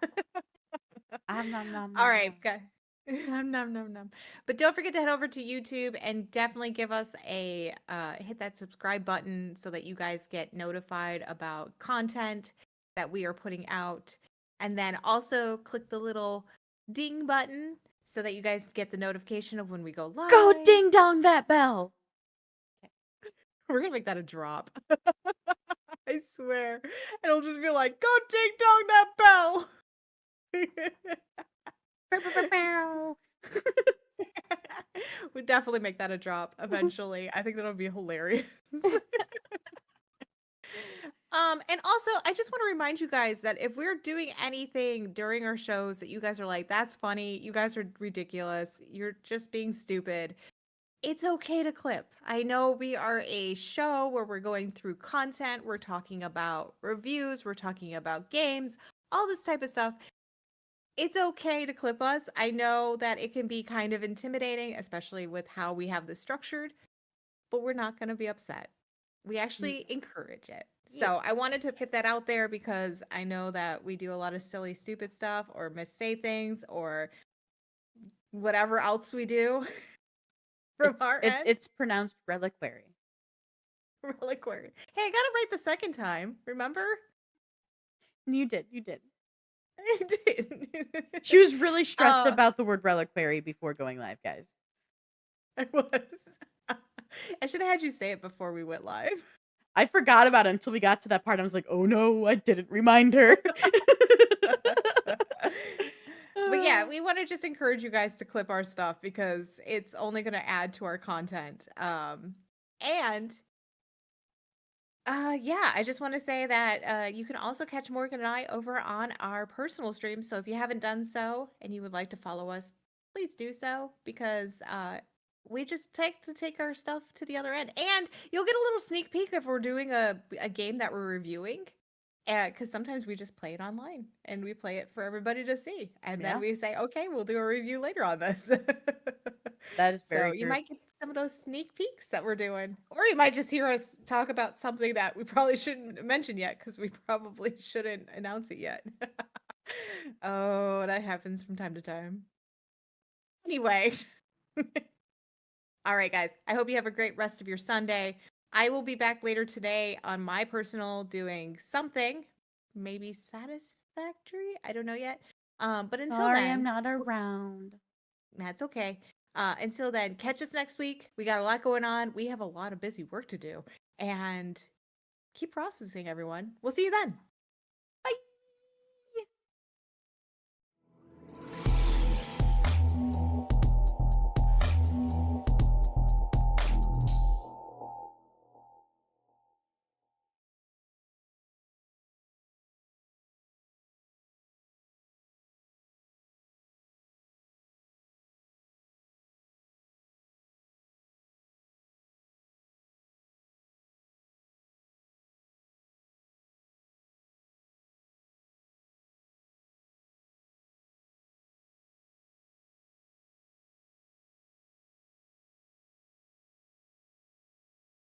Nom nom All nom right, nom. good. Nom nom nom. But don't forget to head over to YouTube and definitely give us a hit that subscribe button so that you guys get notified about content that we are putting out. And then also click the little ding button so that you guys get the notification of when we go Go live. ding dong that bell. We're gonna make that a drop. I swear. It'll just be like, go ding dong that bell. Bow, bow, bow, bow. We definitely make that a drop eventually. I think that'll be hilarious. And also I just want to remind you guys that if we're doing anything during our shows that you guys are like, that's funny, you guys are ridiculous, you're just being stupid, it's okay to clip. I know we are a show where we're going through content, we're talking about reviews, we're talking about games, all this type of stuff. It's okay to clip us. I know that it can be kind of intimidating, especially with how we have this structured, but we're not going to be upset. We actually encourage it. Yeah. So I wanted to put that out there because I know that we do a lot of silly, stupid stuff or missay things or whatever else we do from our end. It's pronounced reliquary. Reliquary. Hey, I got it right the second time. Remember? You did. I did. She was really stressed uh, about the word reliquary before going live, guys. I was. I should have had you say it before we went live. I forgot about it until we got to that part. I was like, oh no, I didn't remind her. But yeah, we want to just encourage you guys to clip our stuff because it's only going to add to our content. And yeah, I just want to say that you can also catch Morgan and I over on our personal streams. So if you haven't done so and you would like to follow us, please do so because we just take our stuff to the other end. And you'll get a little sneak peek if we're doing a game that we're reviewing. Because sometimes we just play it online and we play it for everybody to see. And then Yeah. we say, okay, we'll do a review later on this. That is So very you true. might get some of those sneak peeks that we're doing. Or you might just hear us talk about something that we probably shouldn't mention yet because we probably shouldn't announce it yet. Oh, that happens from time to time. Anyway. All right, guys. I hope you have a great rest of your Sunday. I will be back later today on my personal doing something, maybe satisfactory. I don't know yet. But until Sorry, I'm then, not around. that's okay. Until then, catch us next week. We got a lot going on. We have a lot of busy work to do. And keep processing, everyone. We'll see you then.